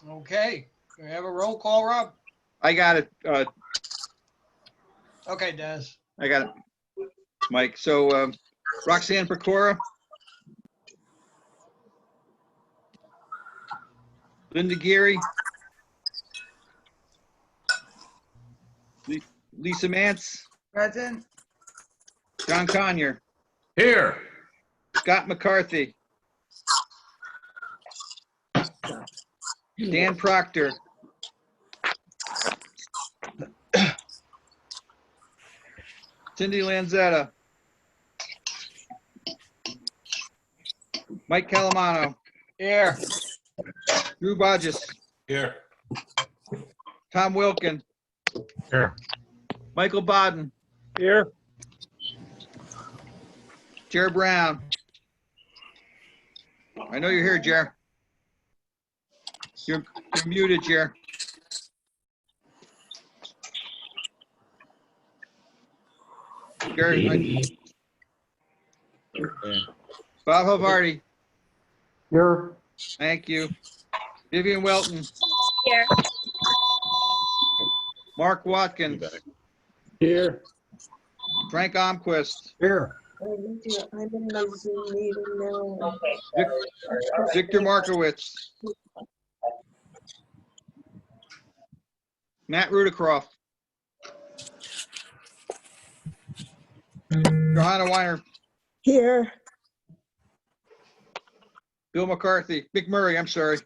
Okay, we have a roll call, Rob? I got it. Okay, Des. I got it, Mike. So Roxanne Pecora, Linda Geary, Lisa Mance, Present. John Conyer, Here. Scott McCarthy, Dan Proctor, Cindy Lanzetta, Mike Calamano, Here. Drew Bodges, Here. Tom Wilkin, Here. Michael Bodden, Here. Jer Brown. I know you're here, Jer. You're muted, Jer. Jer, Bob Havarti. Here. Thank you. Vivian Welton. Here. Mark Watkins. Here. Frank Omquist. Here. I'm in my Zoom meeting now. Victor Markowitz. Matt Rudecroft. Johanna Weiner. Here. Bill McCarthy. Mick Murray, I'm sorry.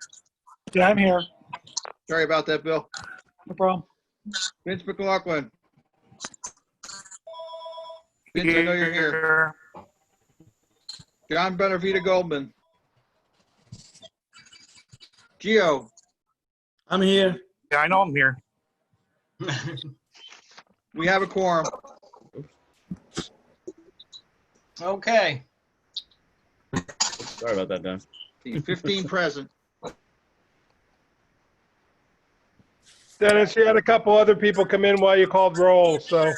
Yeah, I'm here. Sorry about that, Bill. No problem. Vince McLaughlin. Vince, I know you're here. John Benavita Goldman. Gio. I'm here. Yeah, I know I'm here. We have a quorum. Okay. Sorry about that, Dan. 15 present. Dennis, you had a couple other people come in while you called roll, so.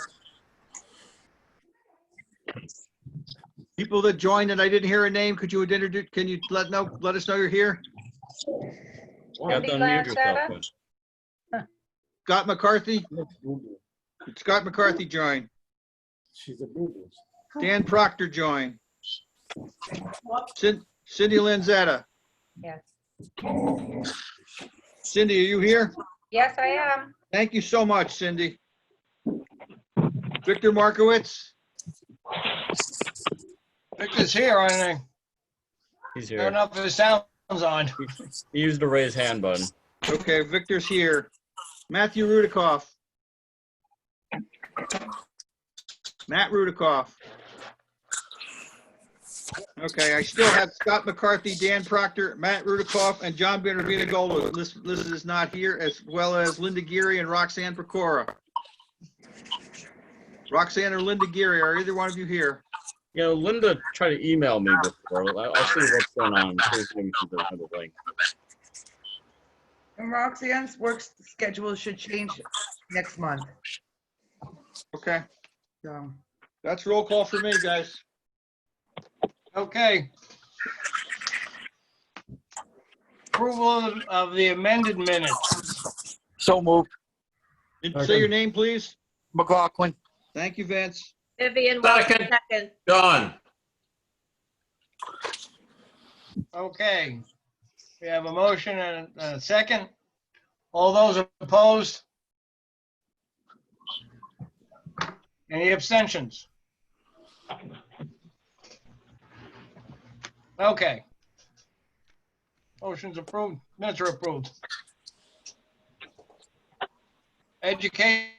People that joined and I didn't hear a name, could you introduce, can you let us know you're here? You have to unmute yourself. But Scott McCarthy? Scott McCarthy joined. Dan Proctor joined. Cindy Lanzetta. Yes. Cindy, are you here? Yes, I am. Thank you so much, Cindy. Victor Markowitz? Victor's here, I think. he's I don't here. know if his sound's on. He used the raise hand button. Okay, Victor's here. Matthew Rudikoff. Matt Rudikoff. Okay, I still have Scott McCarthy, Dan Proctor, Matt Rudikoff, and John Benavita Gold. This is not here, as well as Linda Geary and Roxanne Pecora. Roxanne or Linda Geary, are either one of you here? You know, Linda tried to email me before. I'll see what's going on. See if maybe she doesn't have a link. And Roxanne's work schedule should change next month. Okay, So, that's roll call for me, guys. Okay. Approval of the amended minutes. So moved. Say your name, please. McLaughlin. Thank you, Vince. Vivian Wilson, second. Done. Okay. We have a motion and a second. All those opposed? Any abstentions? Okay. Motion's approved, minutes are approved. Education,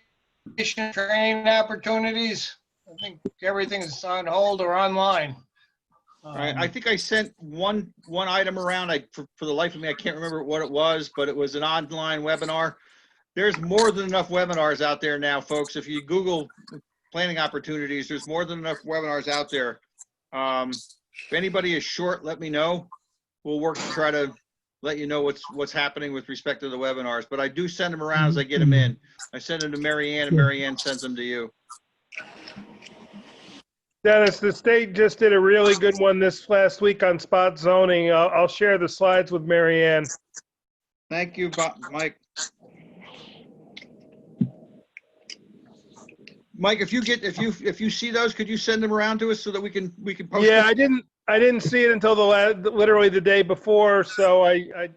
training opportunities. I think everything's on hold or online. All right, I think I sent one item around. For the life of me, I can't remember what it was, but it was an online webinar. There's more than enough webinars out there now, folks. If you Google planning opportunities, there's more than enough webinars out there. If anybody is short, let me know. We'll work to try to let you know what's happening with respect to the webinars. But I do send them around as I get them in. I send them to Mary Ann, and Mary Ann sends them to you. Dennis, the state just did a really good one this last week on spot zoning. I'll share the slides with Mary Ann. Thank you, Mike. Mike, if you see those, could you send them around to us so that we can post Yeah, them? I didn't see it until literally the day before, so I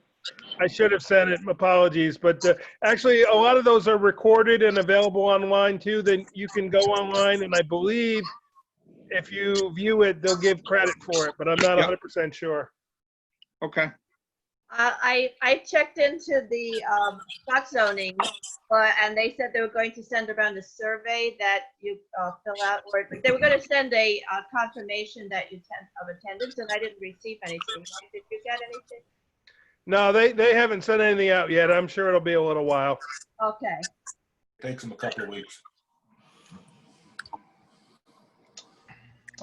should have sent it. Apologies, but actually a lot of those are recorded and available online too. Then you can go online, and I believe if you view it, they'll give credit for it, but I'm not Yep. 100% sure. Okay. I checked into the spot zoning, and they said they were going to send around a survey that you fill out, or they were going to send a confirmation that you of attendance, and I didn't receive anything. Did you get anything? No, they haven't sent anything out yet. I'm sure it'll be a little while. Okay. Takes them a couple of weeks.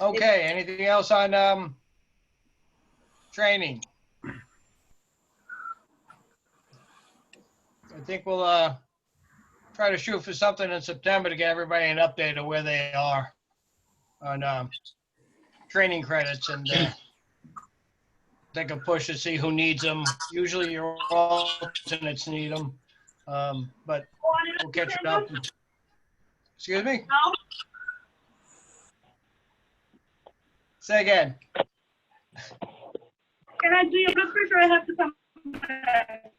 Okay, anything else on training? I think we'll try to shoot for something in September to get everybody an update of where they are on training credits, and take a push to see who needs them. Usually your alternates need them, but we'll catch it up. Excuse me? Say again. Can I do your blood pressure? I have to come back.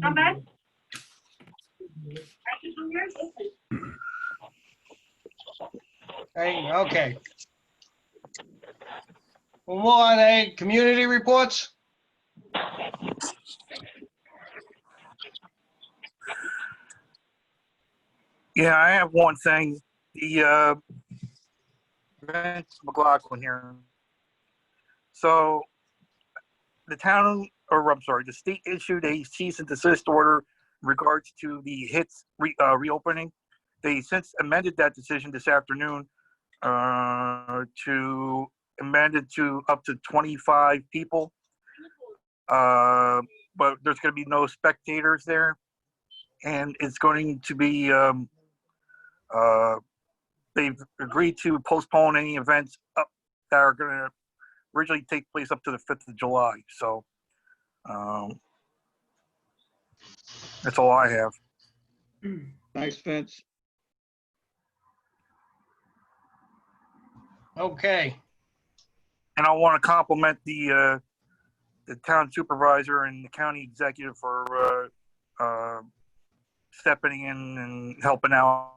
Come back? I can do yours? Okay. Okay. We'll move on to community reports. Yeah, I have one thing. The Vince McLaughlin here. So the town, or I'm sorry, the state issued a cease and desist order in regards to the HITS reopening. They since amended that decision this afternoon to amend it to up to 25 people. But there's going to be no spectators there. And it's going to be, they've agreed to postpone any events up that are going to originally take place up to the 5th of July. So that's all I have. Thanks, Vince. Okay. And I want to compliment the town supervisor and the county executive for stepping in and helping out.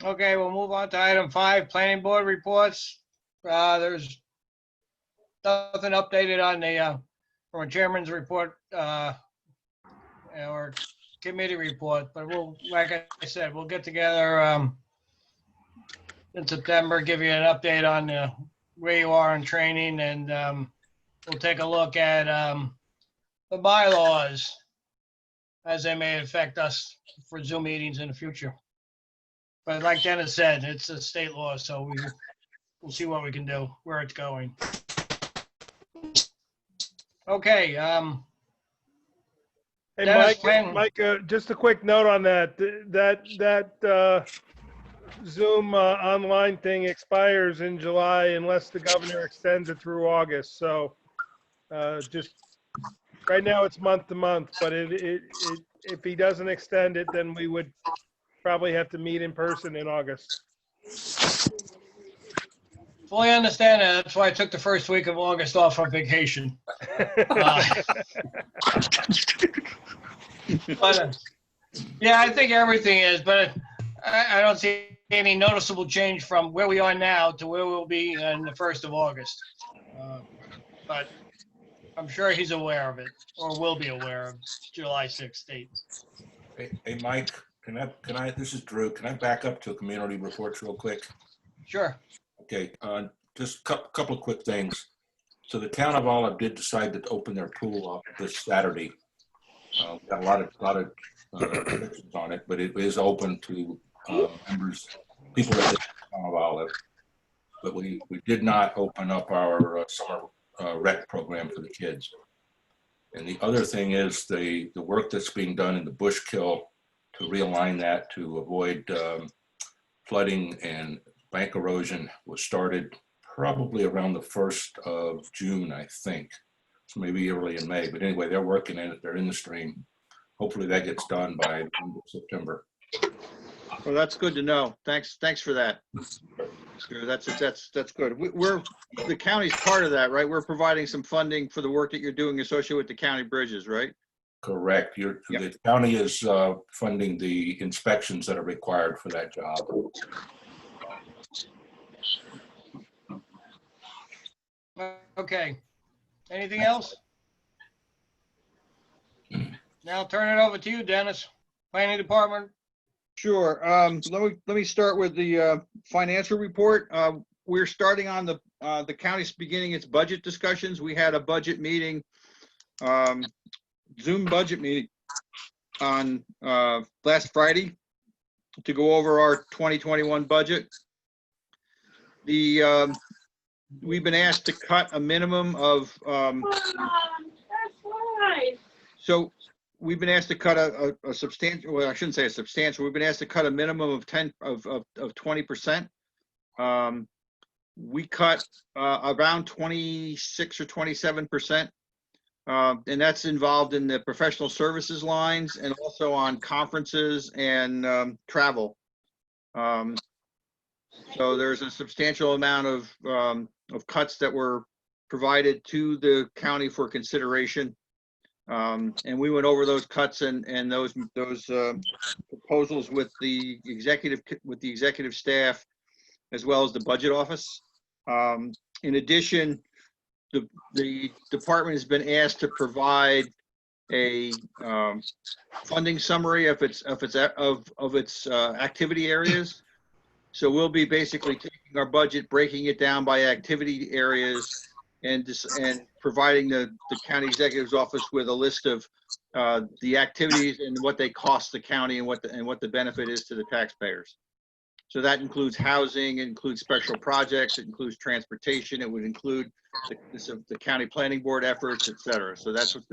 Okay, we'll move on to item 5, planning board reports. There's nothing updated on the, from a chairman's report, or committee report, but we'll, like I said, we'll get together in September, give you an update on where you are in training, and we'll take a look at the bylaws as they may affect us for Zoom meetings in the future. But like Dennis said, it's a state law, so we'll see what we can do, where it's going. Okay. Hey, Dennis, Mike, just a quick note on that. That Zoom online thing expires in July unless the governor extends it through August. So just right now it's month to month, but if he doesn't extend it, then we would probably have to meet in person in August. fully understand that. That's why I took the first week of August off on vacation. But yeah, I think everything is, but I don't see any noticeable change from where we are now to where we'll be on the 1st of August. But I'm sure he's aware of it, or will be aware of July 6th date. Hey, Mike, can I, this is Drew. Can I back up to community reports real quick? Sure. Okay, just a couple of quick things. So the town of Olive did decide to open their pool up this Saturday. Got a lot of restrictions on it, but it is open to members, people that live in the town of Olive. But we did not open up our summer rec program for the kids. And the other thing is the work that's being done in the Bushkill to realign that to avoid flooding and bank erosion was started probably around the 1st of June, I think. So maybe early in May, but anyway, they're working in it. They're in the stream. Hopefully that gets done by the end of September. Well, that's good to know. Thanks for that. Sure, that's good. We're the county's part of that, right? We're providing some funding for the work that you're doing associated with the county bridges, right? Correct. The county is funding the inspections that are required for that job. Okay. Anything else? Now I'll turn it over to you, Dennis. Planning Department. Sure. Let me start with the financial report. We're starting on the county's beginning its budget discussions. We had a budget meeting, Zoom budget meeting on last Friday to go over our 2021 budget. We've been asked to cut a minimum of so we've been asked to cut a substantial, well, I shouldn't say a substantial, we've been asked to cut a minimum of 20%. We cut around 26 or 27%. And that's involved in the professional services lines and also on conferences and travel. So there's a substantial amount of cuts that were provided to the county for consideration. And we went over those cuts and those proposals with the executive staff, as well as the budget office. In addition, the department has been asked to provide a funding summary of its activity areas. So we'll be basically taking our budget, breaking it down by activity areas, and providing the county executive's office with a list of the activities and what they cost the county and what the benefit is to the taxpayers. So that includes housing, it includes special projects, it includes transportation, it would include the county planning board efforts, et cetera. So that's what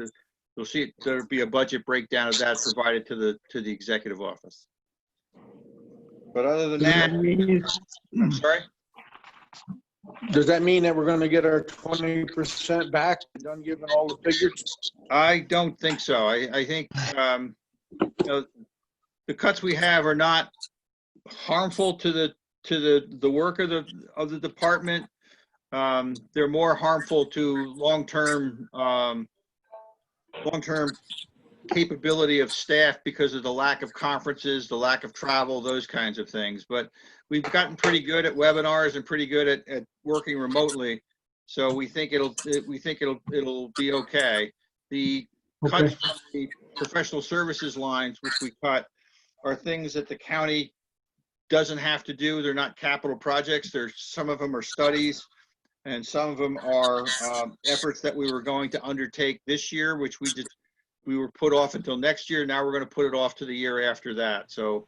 you'll see. There'll be a budget breakdown of that provided to the executive office. But other than that, I'm sorry. Does that mean that we're going to get our 20% back? Done giving all the figures? I don't think so. I think the cuts we have are not harmful to the work of the department. They're more harmful to long-term capability of staff because of the lack of conferences, the lack of travel, those kinds of things. But we've gotten pretty good at webinars and pretty good at working remotely. So we think it'll be okay. The cuts from the professional services lines, which we cut, are things that the county doesn't have to do. They're not capital projects. Some of them are studies, and some of them are efforts that we were going to undertake this year, which we were put off until next year. Now we're going to put it off to the year after that. So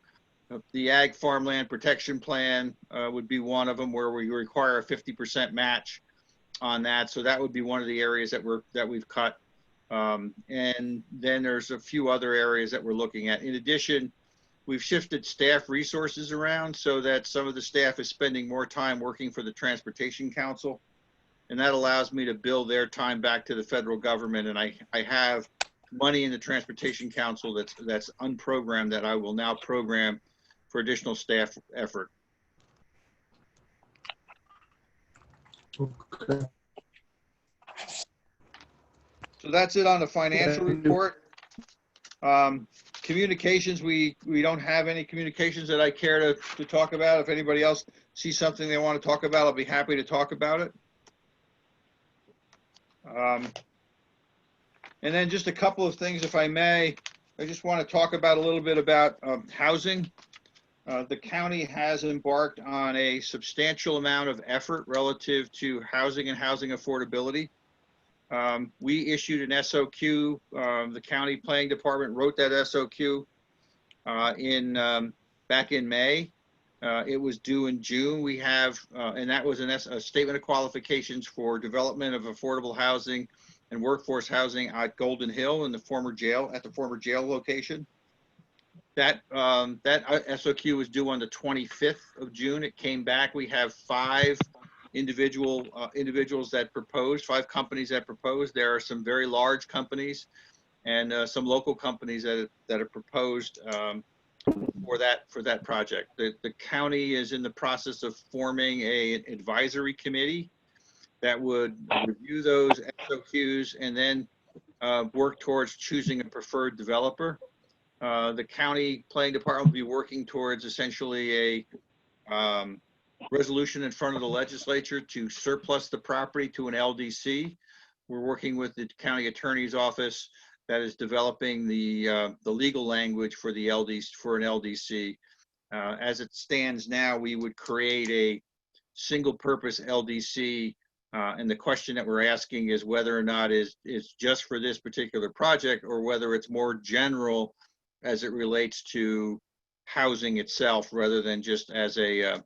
the Ag Farmland Protection Plan would be one of them, where we require a 50% match on that. So that would be one of the areas that we've cut. And then there's a few other areas that we're looking at. In addition, we've shifted staff resources around so that some of the staff is spending more time working for the Transportation Council. And that allows me to bill their time back to the federal government. And I have money in the Transportation Council that's unprogrammed that I will now program for additional staff effort. Okay. So that's it on the financial report. Communications, we don't have any communications that I care to talk about. If anybody else sees something they want to talk about, I'll be happy to talk about it. And then just a couple of things, if I may. I just want to talk about a little bit about housing. The county has embarked on a substantial amount of effort relative to housing and housing affordability. We issued an SOQ. The county planning department wrote that SOQ back in May. It was due in June. We have, and that was a statement of qualifications for development of affordable housing and workforce housing at Golden Hill in the former jail, at the former jail location. That SOQ was due on the 25th of June. It came back. We have 5 individuals that proposed, 5 companies that proposed. There are some very large companies and some local companies that have proposed for that project. The county is in the process of forming an advisory committee that would review those SOQs and then work towards choosing a preferred developer. The county planning department will be working towards essentially a resolution in front of the legislature to surplus the property to an LDC. We're working with the county attorney's office that is developing the legal language for the for an LDC. As it stands now, we would create a single-purpose LDC, and the question that we're asking is whether or not it's just for this particular project or whether it's more general as it relates to housing itself, rather than just as a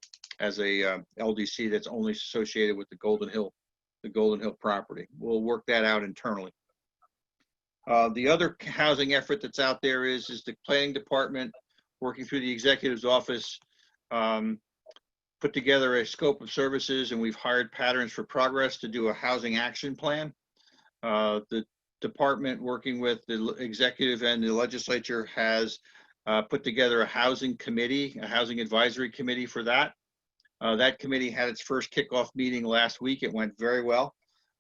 LDC that's only associated with the Golden Hill property. We'll work that out internally. The other housing effort that's out there is the planning department working through the executive's office, put together a scope of services, and we've hired Patterns for Progress to do a housing action plan. The department working with the executive and the legislature has put together a housing committee, a housing advisory committee for that. That committee had its first kickoff meeting last week. It went very well.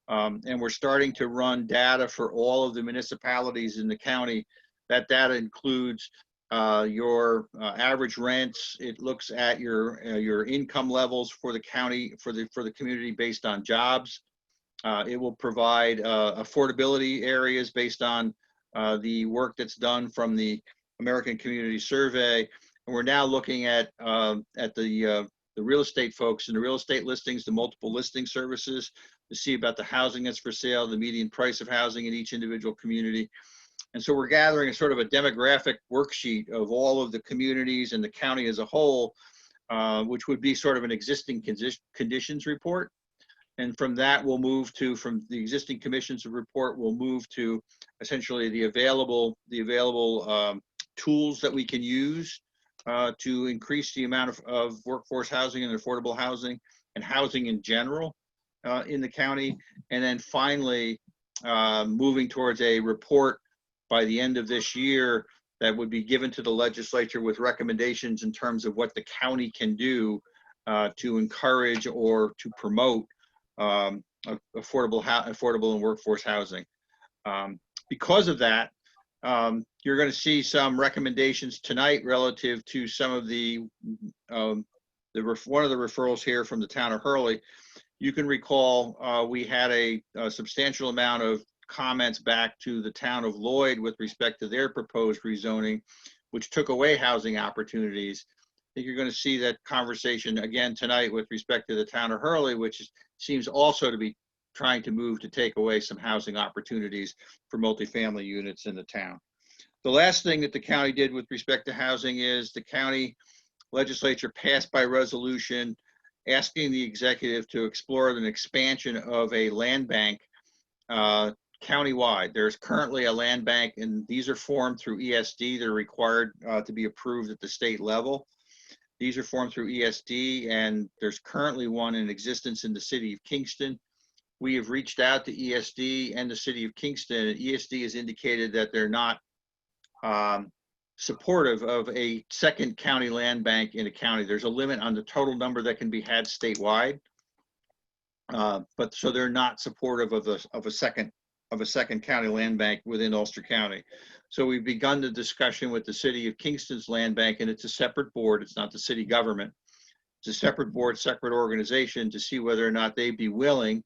And we're starting to run data for all of the municipalities in the county. That data includes your average rents. It looks at your income levels for the county, for the community based on jobs. It will provide affordability areas based on the work that's done from the American Community Survey. And we're now looking at the real estate folks and the real estate listings, the multiple listing services, to see about the housing that's for sale, the median price of housing in each individual community. And so we're gathering a sort of a demographic worksheet of all of the communities and the county as a whole, which would be sort of an existing conditions report. And from that, we'll move to, from the existing conditions report, we'll move to essentially the available tools that we can use to increase the amount of workforce housing and affordable housing and housing in general in the county. And then finally, moving towards a report by the end of this year that would be given to the legislature with recommendations in terms of what the county can do to encourage or to promote affordable and workforce housing. Because of that, you're going to see some recommendations tonight relative to some of one of the referrals here from the town of Hurley. You can recall we had a substantial amount of comments back to the town of Lloyd with respect to their proposed rezoning, which took away housing opportunities. I think you're going to see that conversation again tonight with respect to the town of Hurley, which seems also to be trying to move to take away some housing opportunities for multifamily units in the town. The last thing that the county did with respect to housing is the county legislature passed by resolution asking the executive to explore an expansion of a land bank countywide. There's currently a land bank, and these are formed through ESD. They're required to be approved at the state level. These are formed through ESD, and there's currently one in existence in the city of Kingston. We have reached out to ESD and the city of Kingston, and ESD has indicated that they're not supportive of a second county land bank in a county. There's a limit on the total number that can be had statewide, but so they're not supportive of a second county land bank within Ulster County. So we've begun the discussion with the city of Kingston's land bank, and it's a separate board. It's not the city government. It's a separate board, separate organization, to see whether or not they'd be willing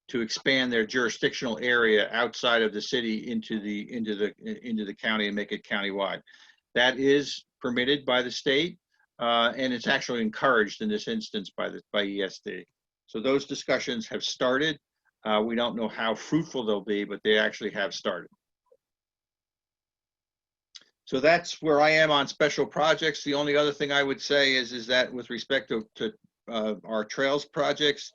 to expand their jurisdictional area outside of the city into the county and make it countywide. That is permitted by the state, and it's actually encouraged in this instance by ESD. So those discussions have started. We don't know how fruitful they'll be, but they actually have started. So that's where I am on special projects. The only other thing I would say is that with respect to our trails projects,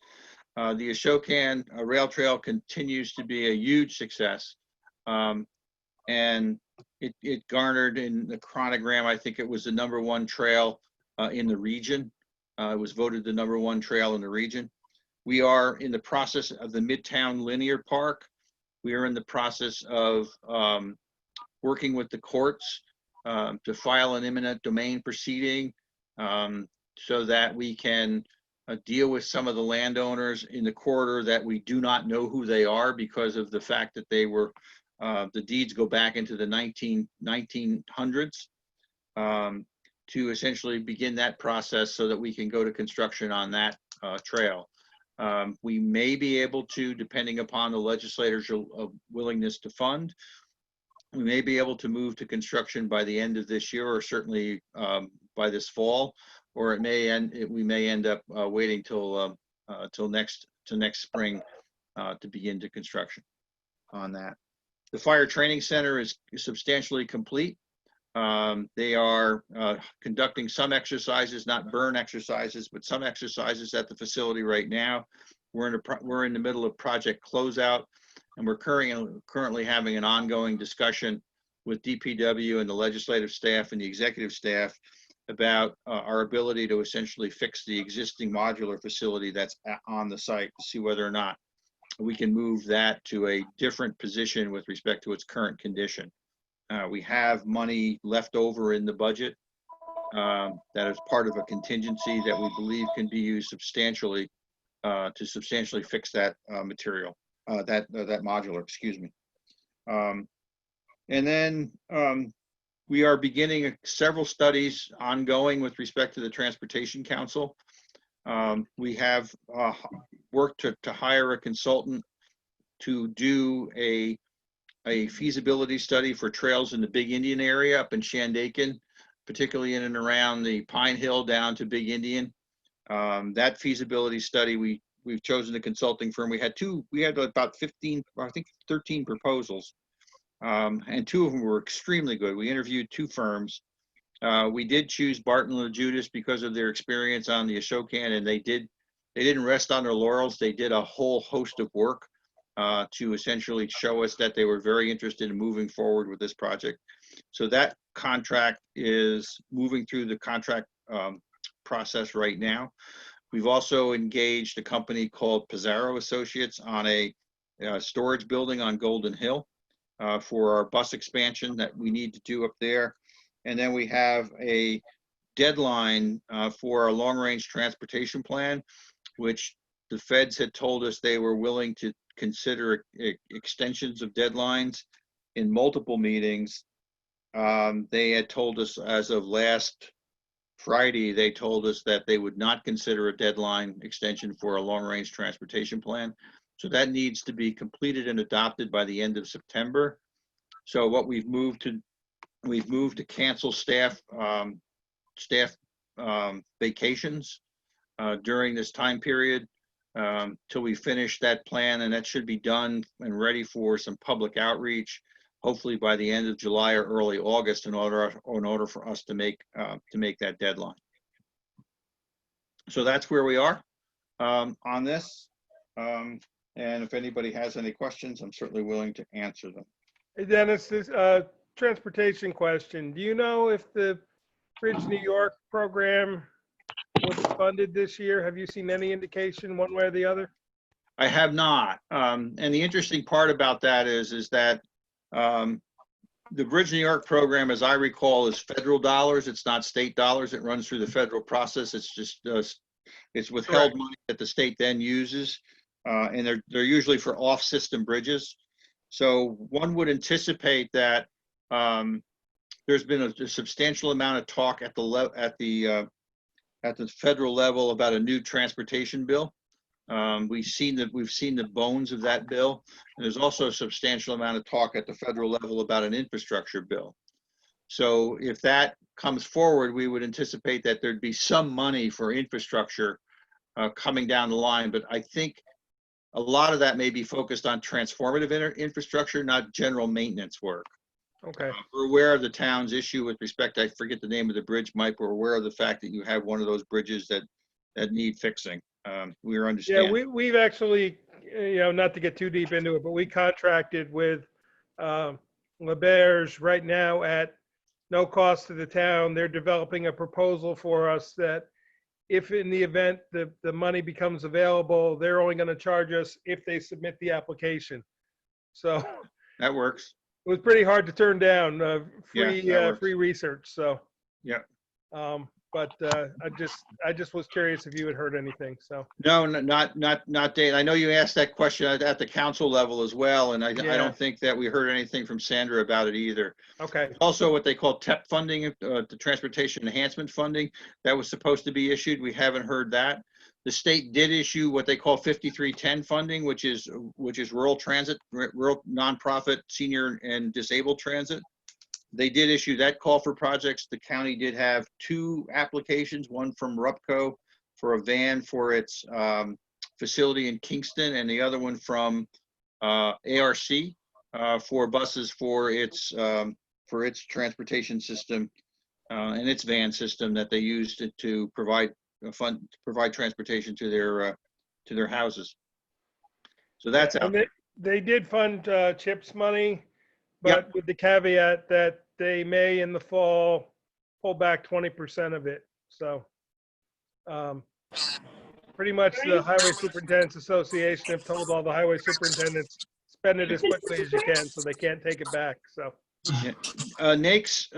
The Ashokan Rail Trail continues to be a huge success. And it garnered in the chronogram, I think it was the #1 trail in the region. It was voted the #1 trail in the region. We are in the process of the Midtown Linear Park. We are in the process of working with the courts to file an eminent domain proceeding so that we can deal with some of the landowners in the corridor that we do not know who they are because of the fact that they were, the deeds go back into the 1900s, to essentially begin that process so that we can go to construction on that trail. We may be able to, depending upon the legislator's willingness to fund, we may be able to move to construction by the end of this year, or certainly by this fall, or we may end up waiting till next spring to begin to construction on that. The fire training center is substantially complete. They are conducting some exercises, not burn exercises, but some exercises at the facility right now. We're in the middle of project closeout, and we're currently having an ongoing discussion with DPW and the legislative staff and the executive staff about our ability to essentially fix the existing modular facility that's on the site to see whether or not we can move that to a different position with respect to its current condition. We have money left over in the budget that is part of a contingency that we believe can be used substantially to substantially fix that material, that modular, excuse me. And then we are beginning several studies ongoing with respect to the Transportation Council. We have worked to hire a consultant to do a feasibility study for trails in the Big Indian area up in Shandaken, particularly in and around the Pine Hill down to Big Indian. That feasibility study, we've chosen a consulting firm. We had about 15, I think 13 proposals, and 2 of them were extremely good. We interviewed 2 firms. We did choose Barton & Judas because of their experience on the Ashokan, and they didn't rest on their laurels. They did a whole host of work to essentially show us that they were very interested in moving forward with this project. So that contract is moving through the contract process right now. We've also engaged a company called Pizarro Associates on a storage building on Golden Hill for our bus expansion that we need to do up there. And then we have a deadline for our long-range transportation plan, which the feds had told us they were willing to consider extensions of deadlines in multiple meetings. They had told us as of last Friday, they told us that they would not consider a deadline extension for a long-range transportation plan. So that needs to be completed and adopted by the end of September. So what we've moved to cancel staff vacations during this time period till we finish that plan, and that should be done and ready for some public outreach, hopefully by the end of July or early August, in order for us to make that deadline. So that's where we are on this. And if anybody has any questions, I'm certainly willing to answer them. Hey, Dennis, this transportation question. Do you know if the Bridge New York program will be funded this year? Have you seen any indication one way or the other? I have not. And the interesting part about that is that the Bridge New York program, as I recall, is federal dollars. It's not state dollars. It runs through the federal process. It's just it's withheld Correct. money that the state then uses, and they're usually for off-system bridges. So one would anticipate that there's been a substantial amount of talk at the federal level about a new transportation bill. We've seen the bones of that bill, and there's also a substantial amount of talk at the federal level about an infrastructure bill. So if that comes forward, we would anticipate that there'd be some money for infrastructure coming down the line. But I think a lot of that may be focused on transformative infrastructure, not general maintenance work. Okay. We're aware of the town's issue with respect, I forget the name of the bridge, Mike. We're aware of the fact that you have one of those bridges that need fixing. we Yeah, understand. we've actually, not to get too deep into it, but we contracted with LeBears right now at no cost to the town. They're developing a proposal for us that if in the event the money becomes available, they're only going to charge us if they submit the application. So it That works. was pretty hard to turn down, Yeah, that works. free research. So, Yeah. but I just was curious if you had heard anything. So. No, not Dave. I know you asked that question at the council level as well, and I Yeah. don't think that we heard anything from Sandra about it either. Okay. Also, what they call TEP funding, the Transportation Enhancement Funding, that was supposed to be issued. We haven't heard that. The state did issue what they call 5310 funding, which is rural transit, rural nonprofit, senior and disabled transit. They did issue that call for projects. The county did have 2 applications, one from RUPCO for a van for its facility in Kingston, and the other one from ARC for buses for its transportation system and its van system that they used to provide transportation to their houses. So that's out there. They did fund CHIPS money, but Yep. with the caveat that they may in the fall pull back 20% of it. So pretty much the Highway Superintendents Association have told all the highway superintendents, spend it as quickly as you can, so they can't take it back. So. Yeah. NAICS,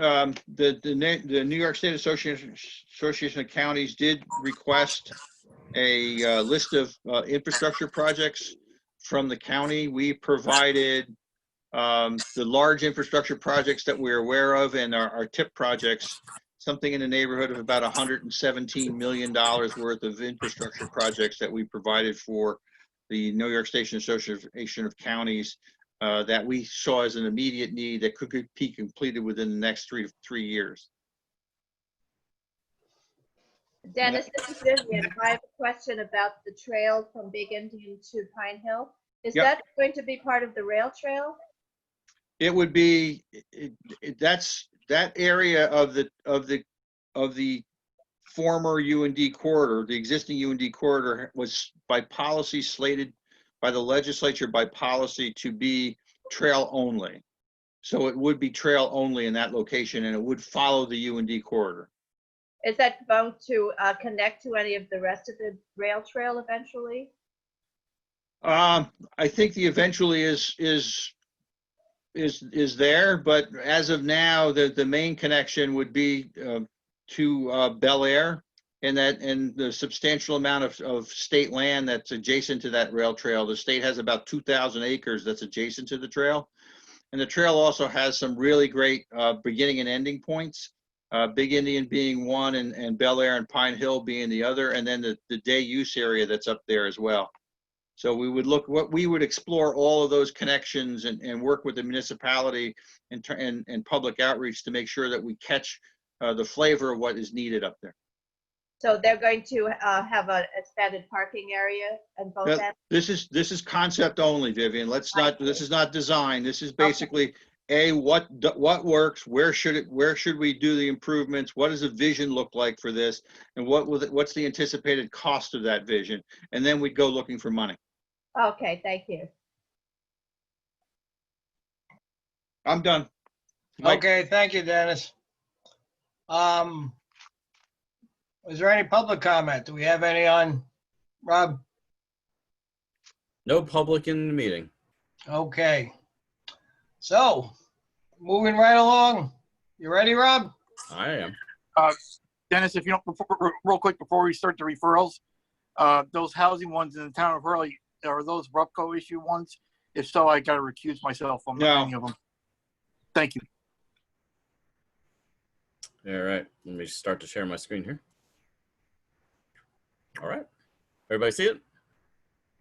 the New York State Association of Counties did request a list of infrastructure projects from the county. We provided the large infrastructure projects that we're aware of and our TIP projects, something in the neighborhood of about $117 million worth of infrastructure projects that we provided for the New York State Association of Counties that we saw as an immediate need that could be completed within the next 3 years. Dennis, this is Vivian. I have a question about the trail from Big Indian to Pine Hill. Is Yep. that going to be part of the rail trail? It would be, that's that area of the former UND corridor, the existing UND corridor was by policy slated by the legislature by policy to be trail only. So it would be trail only in that location and it would follow the UND corridor. Is that going to connect to any of the rest of the rail trail eventually? I think the eventually is there, but as of now, the main connection would be to Bel Air and the substantial amount of state land that's adjacent to that rail trail. The state has about 2,000 acres that's adjacent to the trail. And the trail also has some really great beginning and ending points. Big Indian being one and Bel Air and Pine Hill being the other, and then the day use area that's up there as well. So we would explore all of those connections and work with the municipality and public outreach to make sure that we catch the flavor of what is needed up there. So they're going to have an expanded parking area and both ends? This is concept only, Vivian. This is not design. This is basically what works, where should we do the improvements, what does the vision look like for this, and what's the anticipated cost of that vision, and then we'd go looking for money. Okay, thank you. I'm done. Mike? Okay, thank you, Dennis. Is there any public comment? Do we have any on, Rob? No public in the meeting. Okay. So, moving right along. You ready, Rob? I am. Dennis, if you don't, real quick before we start the referrals, those housing ones in the town of Hurley, are those RUPCO issue ones? If so, I got to recuse myself from any of them. Thank you. All right. Let me start to share my screen here. All right. Everybody see it?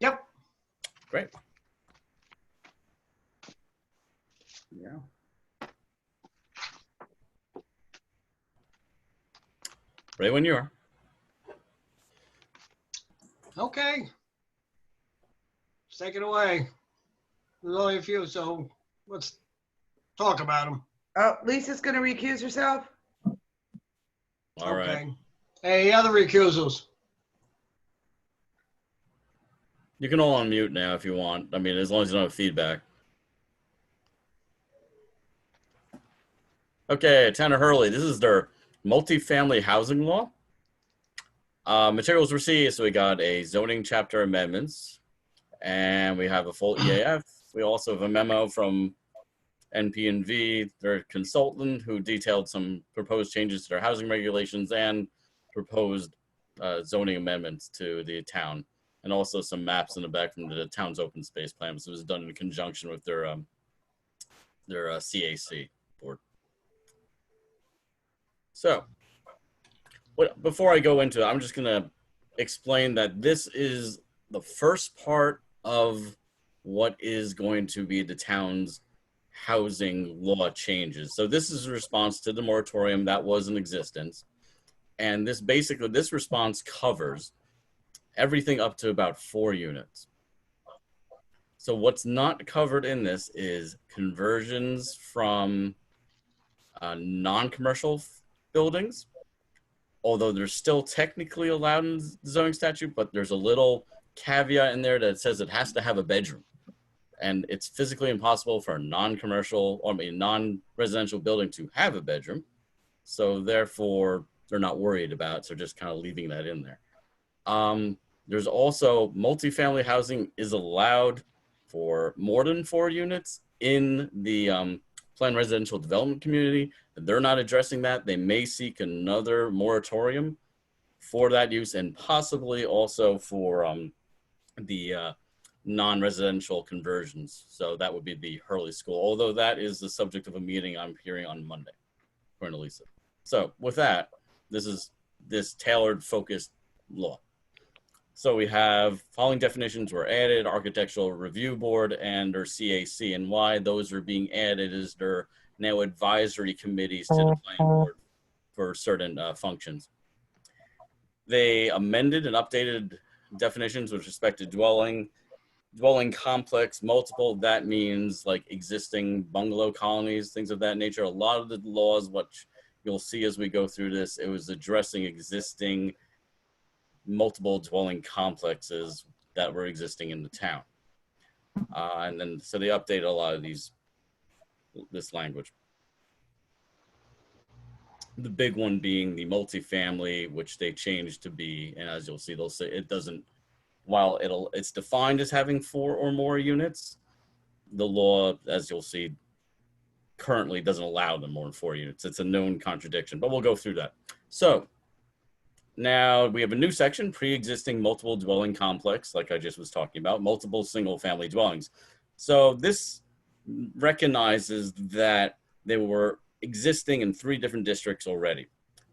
Yep. Great. Yeah. Ready when you are. Okay. Let's take it away. There's only a few, so let's talk about them. Oh, Lisa's gonna recuse herself? All right. Any other recusals? You can all unmute now if you want. I mean, as long as you don't have feedback. Okay, Town of Hurley, this is their multifamily housing law. Materials received, so we got a zoning chapter amendments, and we have a full EAF. We also have a memo from NP&V, their consultant, who detailed some proposed changes to their housing regulations and proposed zoning amendments to the town, and also some maps in the back from the town's open space plan. So it was done in conjunction with their CAC board. So, before I go into it, I'm just going to explain that this is the first part of what is going to be the town's housing law changes. So this is a response to the moratorium that was in existence. And this response covers everything up to about 4 units. So what's not covered in this is conversions from non-commercial buildings, although they're still technically allowed in the zoning statute, but there's a little caveat in there that says it has to have a bedroom. And it's physically impossible for a non-commercial, or non-residential building to have a bedroom. So therefore, they're not worried about it. So just kind of leaving that in there. There's also multifamily housing is allowed for more than 4 units in the planned residential development community. They're not addressing that. They may seek another moratorium for that use, and possibly also for the non-residential conversions. So that would be the Hurley School, although that is the subject of a meeting I'm hearing on Monday, according to Lisa. So with that, this is this tailored, focused law. So we have following definitions were added: Architectural Review Board and their CAC. And why those are being added is they're now advisory committees to the planning board for certain functions. They amended and updated definitions with respect to dwelling complex, multiple. That means like existing bungalow colonies, things of that nature. A lot of the laws, what you'll see as we go through this, it was addressing existing multiple dwelling complexes that were existing in the town. And then, so they updated a lot of this language. The big one being the multifamily, which they changed to be, and as you'll see, they'll say it doesn't, while it's defined as having 4 or more units, the law, as you'll see, currently doesn't allow them more than 4 units. It's a known contradiction, but we'll go through that. So now we have a new section, pre-existing multiple dwelling complex, like I just was talking about, multiple single family dwellings. So this recognizes that they were existing in 3 different districts already,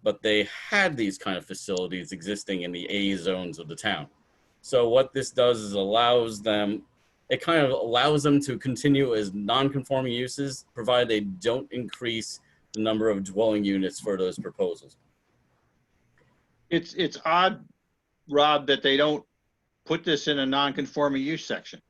but they had these kind of facilities existing in the A zones of the town. So what this does is it kind of allows them to continue as non-conforming uses, provided they don't increase the number of dwelling units for those proposals. It's odd, Rob, that they don't put this in a non-conforming use section.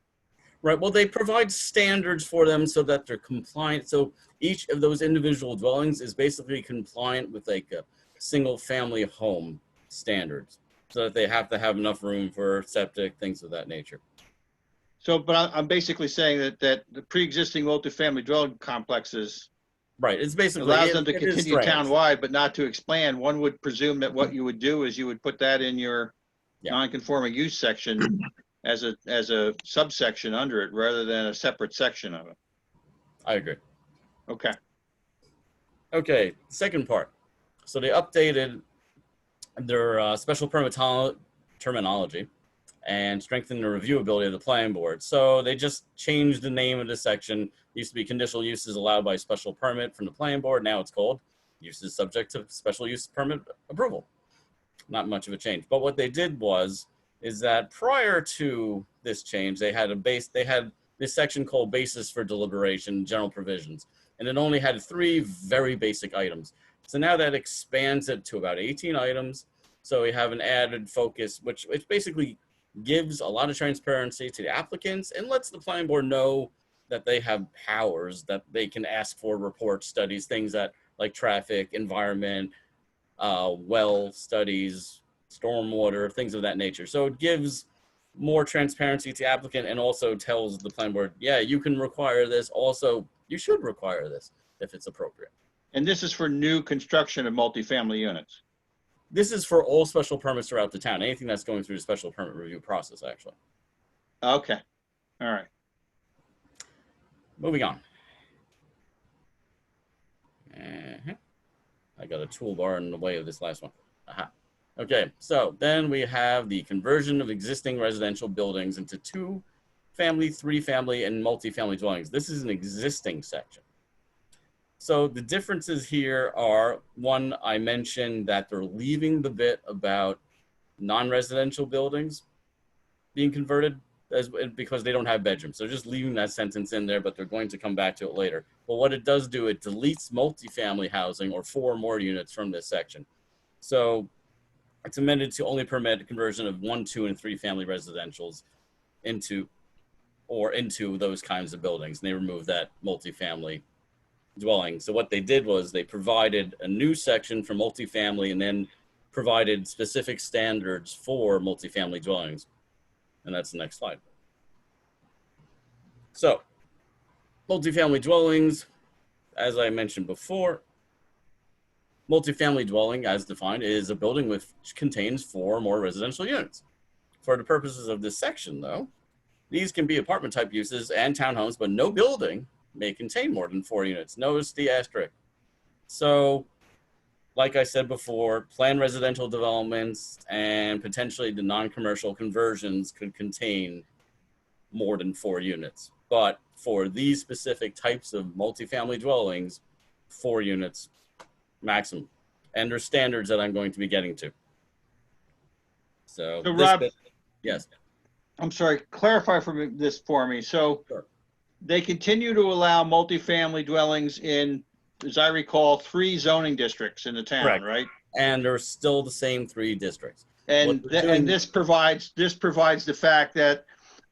Right. Well, they provide standards for them so that they're compliant. So each of those individual dwellings is basically compliant with like a single family home standards, so that they have to have enough room for septic, things of that nature. So, but I'm basically saying that the pre-existing multifamily dwelling complexes, right, it's basically allows them to continue townwide, but not to expand. One would presume that what you would do is you would put that in your non-conforming use section as a subsection under it, rather than a separate section of it. I agree. Okay. Okay, second part. So they updated their special permit terminology and strengthened the reviewability of the planning board. So they just changed the name of the section. It used to be conditional uses allowed by special permit from the planning board. Now it's called uses subject to special use permit approval. Not much of a change. But what they did is that prior to this change, they had this section called basis for deliberation, general provisions, and it only had 3 very basic items. So now that expands it to about 18 items. So we have an added focus, which basically gives a lot of transparency to the applicants and lets the planning board know that they have powers, that they can ask for report studies, things that like traffic, environment, well studies, stormwater, things of that nature. So it gives more transparency to the applicant and also tells the planning board, yeah, you can require this. Also, you should require this if it's appropriate. And this is for new construction of multifamily units. This is for all special permits throughout the town. Anything that's going through the special permit review process, actually. Okay. All right. Moving on. I got a toolbar in the way of this last one. Aha. Okay, so then we have the conversion of existing residential buildings into 2-family, 3-family, and multifamily dwellings. This is an existing section. So the differences here are, one, I mentioned that they're leaving the bit about non-residential buildings being converted because they don't have bedrooms. So just leaving that sentence in there, but they're going to come back to it later. But what it does do, it deletes multifamily housing or 4 or more units from this section. So it's amended to only permit conversion of 1, 2, and 3-family residentials into those kinds of buildings. And they removed that multifamily dwelling. So what they did was they provided a new section for multifamily and then provided specific standards for multifamily dwellings. And that's the next slide. So multifamily dwellings, as I mentioned before, multifamily dwelling, as defined, is a building which contains 4 or more residential units. For the purposes of this section, though, these can be apartment-type uses and townhomes, but no building may contain more than 4 units. Notice the asterisk. So, like I said before, planned residential developments and potentially the non-commercial conversions could contain more than 4 units. But for these specific types of multifamily dwellings, 4 units maximum. And there's standards that I'm going to be getting to. So Rob, yes. I'm sorry, clarify this for me. So sure. They continue to allow multifamily dwellings in, as I recall, 3 zoning districts in the town, Correct. right? And there's still the same 3 districts. And this provides the fact that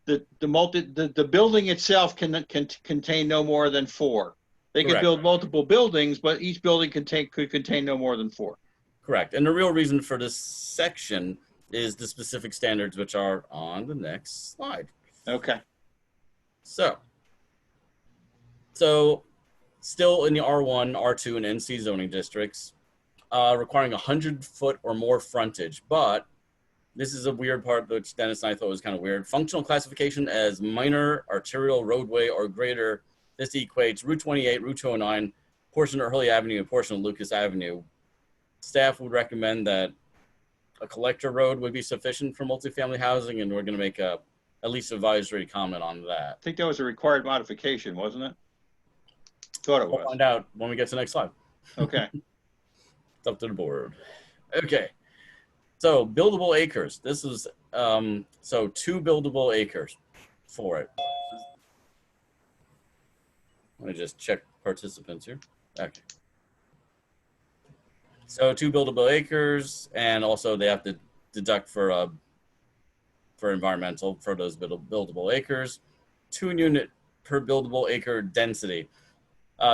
the building itself can contain no more than 4. They could Correct. build multiple buildings, but each building could contain no more than 4. Correct. And the real reason for this section is the specific standards, which are on the next slide. Okay. So still in the R1, R2, and NC zoning districts, requiring 100-foot or more frontage. But this is a weird part, which Dennis and I thought was kind of weird. Functional classification as minor arterial roadway or greater. This equates Route 28, Route 209, portion of Hurley Avenue, and portion of Lucas Avenue. Staff would recommend that a collector road would be sufficient for multifamily housing, and we're going to make a at least advisory comment on that. I think that was a required modification, wasn't it? Thought it was. We'll find out when we get to the next slide. Okay. It's up to the board. Okay. So buildable acres. This is, so 2 buildable acres for it. Let me just check participants here. Okay. So 2 buildable acres, and also they have to deduct for environmental for those buildable acres. 2 unit per buildable acre density.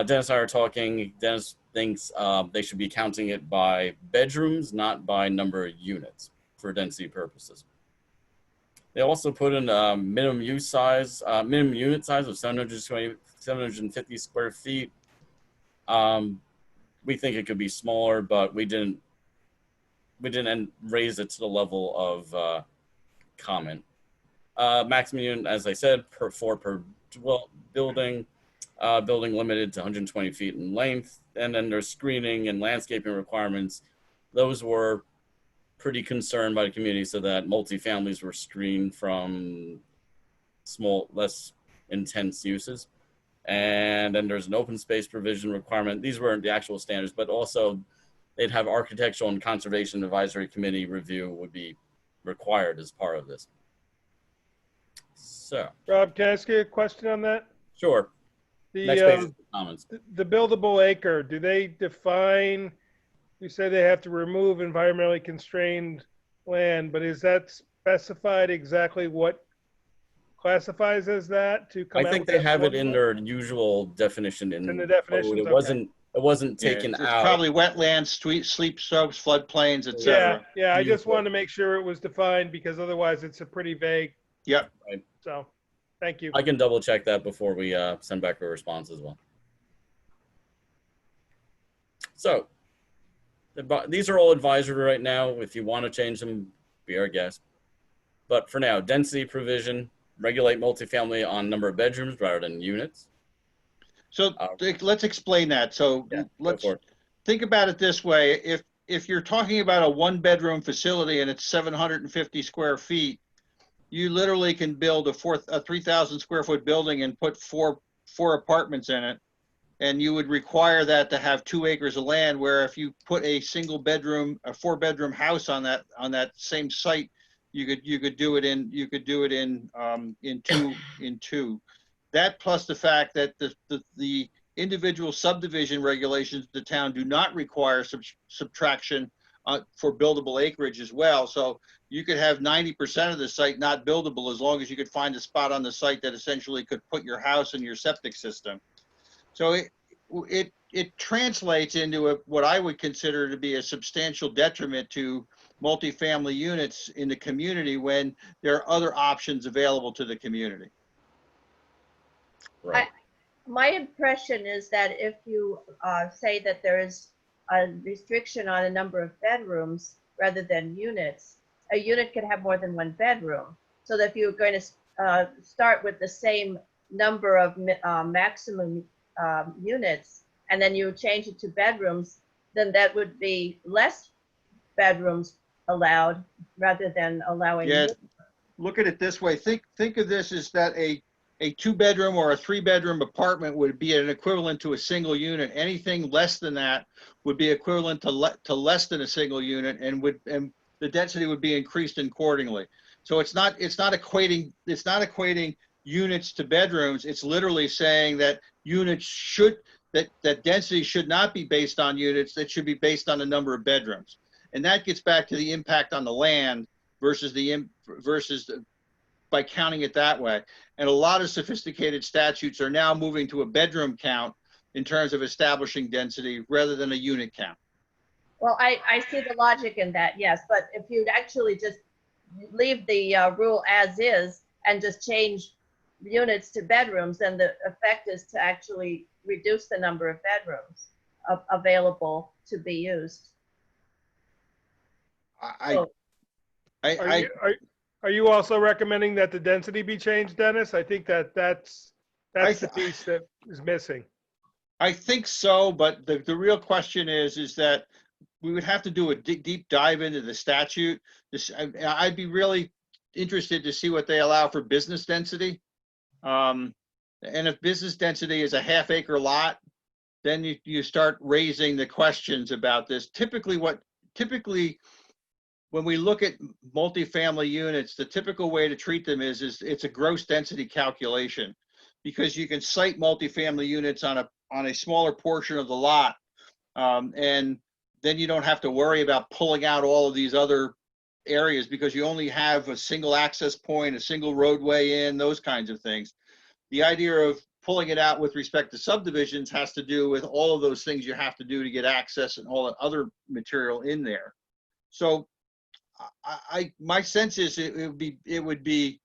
Dennis and I are talking. Dennis thinks they should be counting it by bedrooms, not by number of units for density purposes. They also put in a minimum unit size of 750 square feet. We think it could be smaller, but we didn't raise it to the level of comment. Maximum unit, as I said, 4 per building. Building limited to 120 feet in length, and then there's screening and landscaping requirements. Those were pretty concerned by the community, so that multifamilies were screened from small, less intense uses. And then there's an open space provision requirement. These weren't the actual standards, but also they'd have architectural and conservation advisory committee review would be required as part of this. So, Rob, can I ask you a question on that? sure. Next page is comments. The buildable acre, do they define, you say they have to remove environmentally constrained land, but is that specified exactly what classifies as that to come out? I think with they that have it in formula? their usual definition in the definitions, code. okay. It wasn't Yeah, taken it's out. probably wetlands, sleep slopes, floodplains, etc. Yeah, I just wanted to make sure it was defined because otherwise it's a pretty vague Yep. So, thank you. I can double check that before we send back a response as well. So these are all advisory right now. If you want to change them, be our guest. But for now, density provision, regulate multifamily on number of bedrooms rather than units. So let's explain that. So Yeah, let's go for it. think about it this way. If you're talking about a one-bedroom facility and it's 750 square feet, you literally can build a 3,000 square foot building and put four apartments in it. And you would require that to have 2 acres of land, where if you put a single bedroom, a 4-bedroom house on that same site, you could do it in two. That plus the fact that the individual subdivision regulations of the town do not require subtraction for buildable acreage as well. So you could have 90% of the site not buildable as long as you could find a spot on the site that essentially could put your house and your septic system. So it translates into what I would consider to be a substantial detriment to multifamily units in the community when there are other options available to the community. Right. My impression is that if you say that there is a restriction on a number of bedrooms rather than units, a unit could have more than one bedroom. So that if you're going to start with the same number of maximum units, and then you change it to bedrooms, then that would be less bedrooms allowed rather than allowing. Yeah, look at it this way. Think of this as that a 2-bedroom or a 3-bedroom apartment would be an equivalent to a single unit. Anything less than that would be equivalent to less than a single unit, and the density would be increased accordingly. So it's not equating units to bedrooms. It's literally saying that that density should not be based on units. That should be based on the number of bedrooms, and that gets back to the impact on the land versus by counting it that way. And a lot of sophisticated statutes are now moving to a bedroom count in terms of establishing density rather than a unit count. Well, I see the logic in that, yes, but if you'd actually just leave the rule as is and just change units to bedrooms, then the effect is to actually reduce the number of bedrooms available to be used. Are you also recommending that the density be changed, Dennis? I think that's the piece that is missing. I think so, but the real question is that we would have to do a deep dive into the statute. I'd be really interested to see what they allow for business density. And if business density is a half-acre lot, then you start raising the questions about this. Typically, when we look at multifamily units, the typical way to treat them is it's a gross density calculation, because you can site multifamily units on a smaller portion of the lot, and then you don't have to worry about pulling out all of these other areas because you only have a single access point, a single roadway in, those kinds of things. The idea of pulling it out with respect to subdivisions has to do with all of those things you have to do to get access and all that other material in there. So my sense is it would be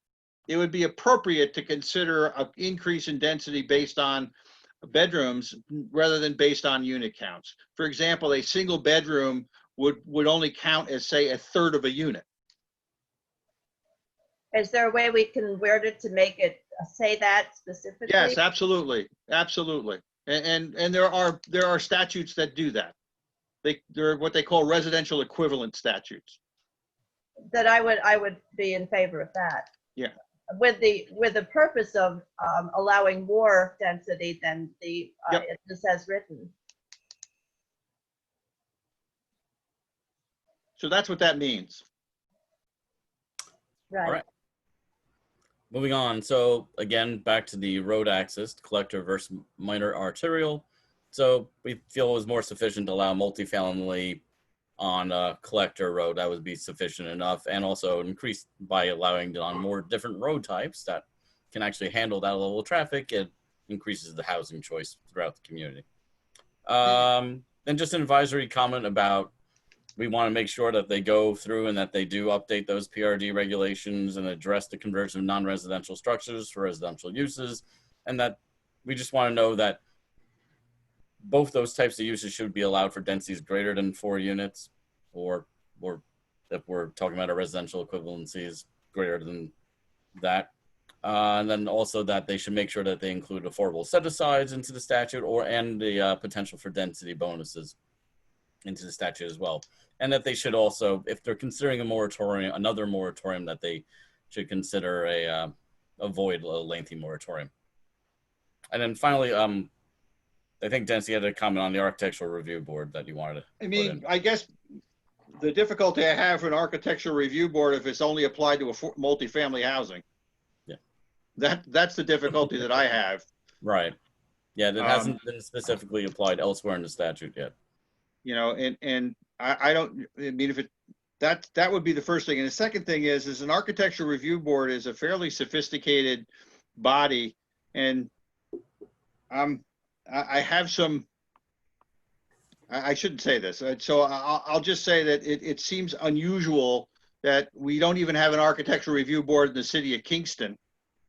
appropriate to consider an increase in density based on bedrooms rather than based on unit counts. For example, a single bedroom would only count as, say, a third of a unit. Is there a way we can word it to make it say that specifically? Yes, absolutely, absolutely. And there are statutes that do that. They're what they call residential equivalent statutes. That I would be in favor of that. Yeah. With the purpose of allowing more density than it says written. So that's what that means. Right. All right. Moving on. So again, back to the road access, collector versus minor arterial. So we feel it was more sufficient to allow multifamily on a collector road. That would be sufficient enough, and also increase by allowing it on more different road types that can actually handle that level of traffic. It increases the housing choice throughout the community. And just an advisory comment about we want to make sure that they go through and that they do update those PRD regulations and address the conversion of non-residential structures for residential uses, and that we just want to know that both those types of uses should be allowed for densities greater than 4 units, or if we're talking about a residential equivalencies greater than that. And then also that they should make sure that they include affordable set-asides into the statute and the potential for density bonuses into the statute as well. And that they should also, if they're considering a moratorium, another moratorium, that they should consider avoid a lengthy moratorium. And then finally, I think Dennis, you had a comment on the architectural review board that you wanted to. I mean, I guess the difficulty I have for an architectural review board, if it's only applied to a multifamily housing. Yeah. That's the difficulty that I have. Right. Yeah, that hasn't been specifically applied elsewhere in the statute yet. You know, and I don't, I mean, if it, that would be the first thing. And the second thing is an architectural review board is a fairly sophisticated body. And I have some, I shouldn't say this. So I'll just say that it seems unusual that we don't even have an architectural review board in the city of Kingston.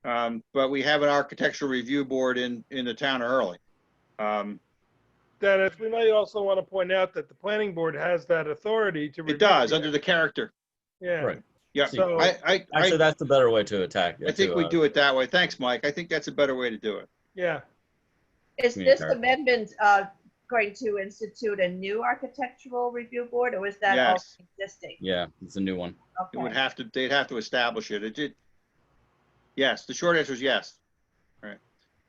But we have an architectural review board in the town of Hurley. Dennis, we might also want to point out that the planning board has that authority to review. It does, under the character. Yeah. Right. Yeah. So Actually, that's the better way to attack. I think we do it that way. Thanks, Mike. I think that's a better way to do it. yeah. Is this amendment going to institute a new architectural review board, or is that Yes. also existing? Yeah, it's a new one. It would Okay. have to, they'd have to establish it. It did. Yes, the short answer is yes. All right.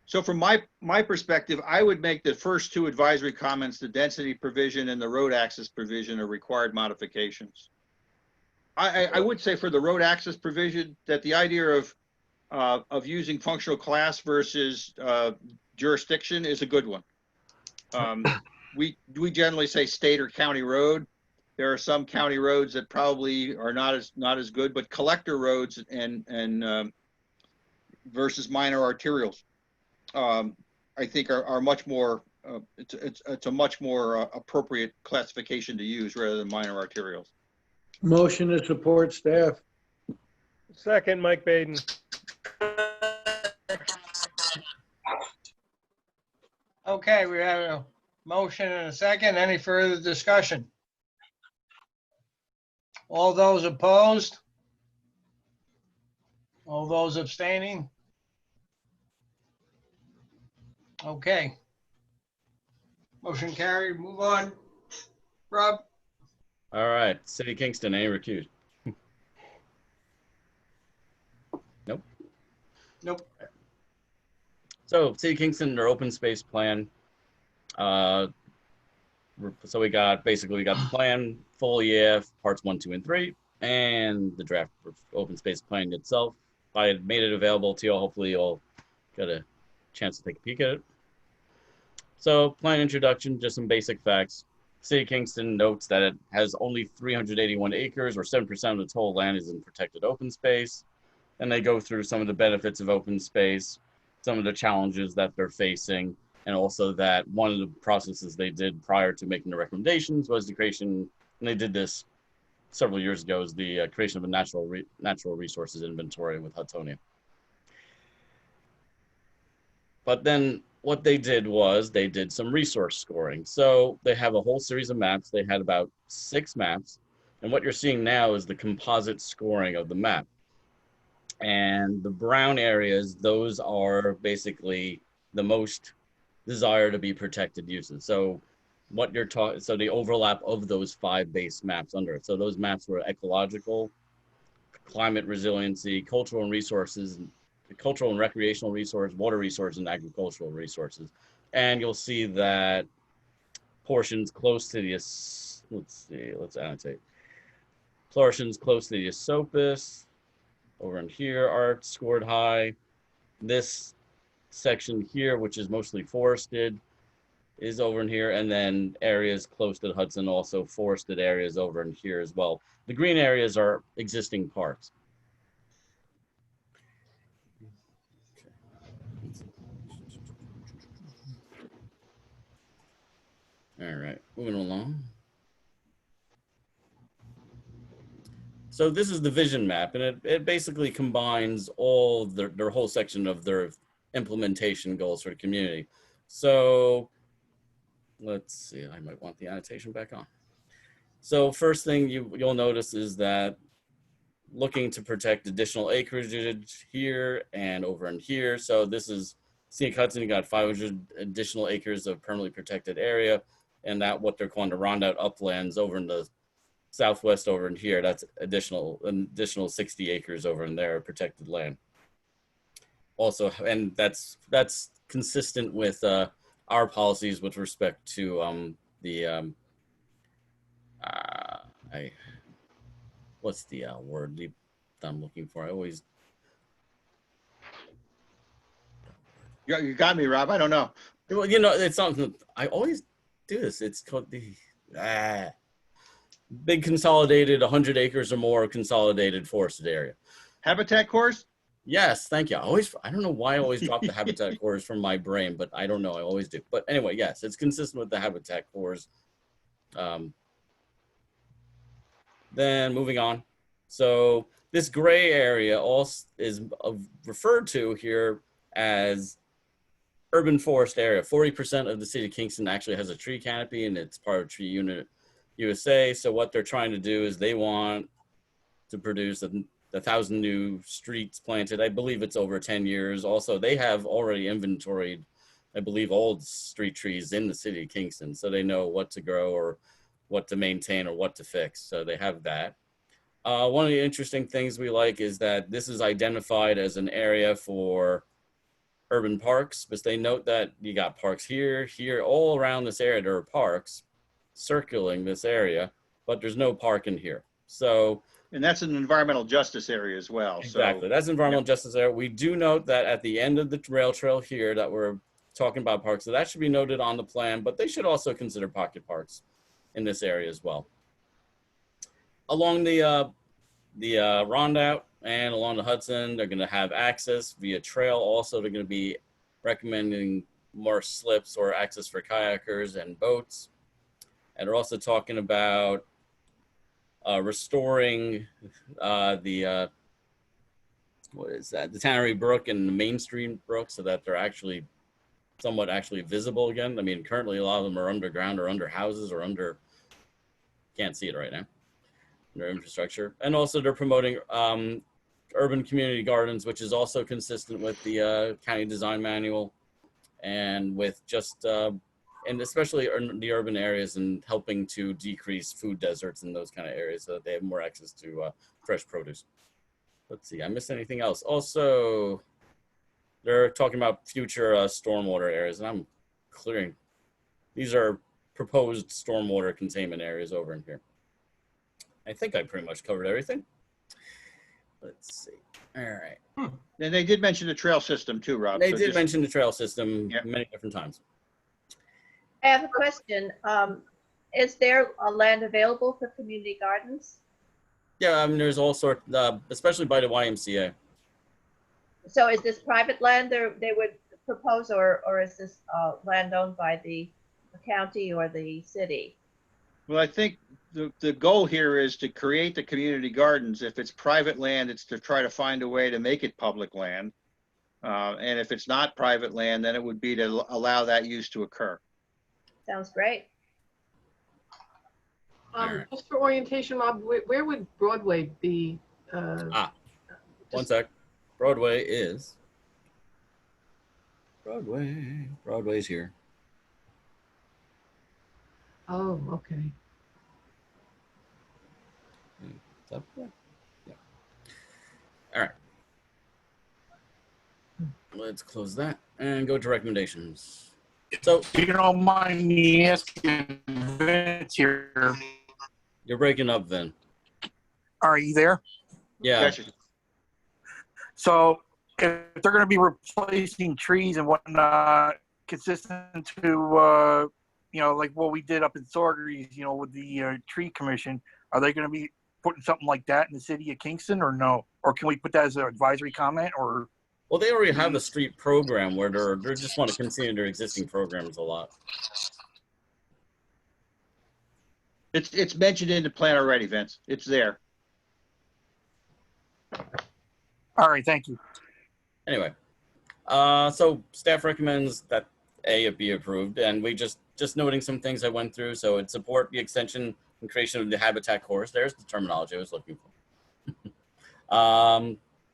So from my perspective, I would make the first 2 advisory comments, the density provision and the road access provision, are required modifications. I would say for the road access provision that the idea of using functional class versus jurisdiction is a good one. We generally say state or county road. There are some county roads that probably are not as good, but collector roads and versus minor arterials, I think are much more. It's a much more appropriate classification to use rather than minor arterials. Motion to support staff. Second, Mike Baden. Okay, we have a motion and a second. Any further discussion? All those opposed? All those abstaining? Okay. Motion carried. Move on. Rob? All right, City of Kingston, any recused? Nope. Nope. So City of Kingston, their open space plan. So we got the plan, full EAF, parts 1, 2, and 3, and the draft open space plan itself. I had made it available to you. Hopefully you'll get a chance to take a peek at it. So plan introduction, just some basic facts. City of Kingston notes that it has only 381 acres, or 7% of the total land is in protected open space. And they go through some of the benefits of open space, some of the challenges that they're facing, and also that one of the processes they did prior to making the recommendations was the creation, and they did this several years ago, is the creation of a natural resources inventory with Hudsonia. But then what they did was they did some resource scoring. So they have a whole series of maps. They had about 6 maps. And what you're seeing now is the composite scoring of the map. And the brown areas, those are basically the most desire to be protected uses. So what you're talking, so the overlap of those 5 base maps under it. So those maps were ecological, climate resiliency, cultural and resources, cultural and recreational resource, water resources, and agricultural resources. And you'll see that portions close to the, let's annotate. Portions close to the Esopus, over in here, are scored high. This section here, which is mostly forested, is over in here, and then areas close to the Hudson, also forested areas over in here as well. The green areas are existing parks. All right, moving along. So this is the vision map, and it basically combines all of their whole section of their implementation goals for the community. So let's see, I might want the annotation back on. So first thing you'll notice is that looking to protect additional acreage here and over in here. So this is Scenic Hudson, you got 500 additional acres of permanently protected area, and that what they're calling the Rondout Uplands over in the southwest over in here, that's additional 60 acres over in there, protected land. Also, and that's consistent with our policies with respect to what's the word that I'm looking for? I always. You got me, Rob. I don't know. Well, you know, it's something I always do this. It's called the big consolidated 100 acres or more consolidated forested area. Habitat course? Yes, thank you. I don't know why I always drop the habitat cores from my brain, but I don't know. I always do. But anyway, yes, it's consistent with the habitat cores. Then moving on. So this gray area also is referred to here as urban forest area. 40% of the city of Kingston actually has a tree canopy, and it's part of Tree Unit USA. So what they're trying to do is they want to produce 1,000 new streets planted. I believe it's over 10 years. Also, they have already inventoried, I believe, all street trees in the city of Kingston. So they know what to grow or what to maintain or what to fix. So they have that. One of the interesting things we like is that this is identified as an area for urban parks, but they note that you got parks here, all around this area. There are parks circling this area, but there's no park in here. So, and that's an environmental justice area as well. Exactly, so, that's environmental justice area. We do note that at the end of the rail trail here that we're talking about parks, so that should be noted on the plan, but they should also consider pocket parks in this area as well. Along the Rondout and along the Hudson, they're going to have access via trail. Also, they're going to be recommending more slips or access for kayakers and boats. And they're also talking about restoring the Tannery Brook and the Main Street Brook so that they're actually somewhat visible again. I mean, currently a lot of them are underground or under houses or under, can't see it right now, under infrastructure. And also they're promoting urban community gardens, which is also consistent with the county design manual and with just, and especially in the urban areas, and helping to decrease food deserts in those kind of areas so that they have more access to fresh produce. Let's see, I missed anything else. Also, they're talking about future stormwater areas, and I'm clearing. These are proposed stormwater containment areas over in here. I think I pretty much covered everything. Let's see. All right. And they did mention the trail system too, Rob. They did mention the trail system many different times. I have a question. Is there a land available for community gardens? Yeah, I mean, there's all sorts, especially by the YMCA. So is this private land they would propose, or is this land owned by the county or the city? Well, I think the goal here is to create the community gardens. If it's private land, it's to try to find a way to make it public land. And if it's not private land, then it would be to allow that use to occur. Sounds great. Just for orientation, Rob, where would Broadway be? One sec. Broadway's here. Oh, okay. Up there? Yeah. All right. Let's close that and go to recommendations. So, if you don't mind me asking, Vince here. You're breaking up, Vin. Are you there? Yeah. Gotcha. So if they're going to be replacing trees and whatnot, consistent to, like what we did up in Saugerties, with the tree commission, are they going to be putting something like that in the city of Kingston or no? Or can we put that as an advisory comment or? Well, they already have a street program where they're just want to continue their existing programs a lot. It's mentioned in the plan already, Vince. It's there. All right, thank you. Anyway, so staff recommends that it be approved, and we just noting some things I went through. So it support the extension and creation of the habitat course. There's the terminology I was looking for.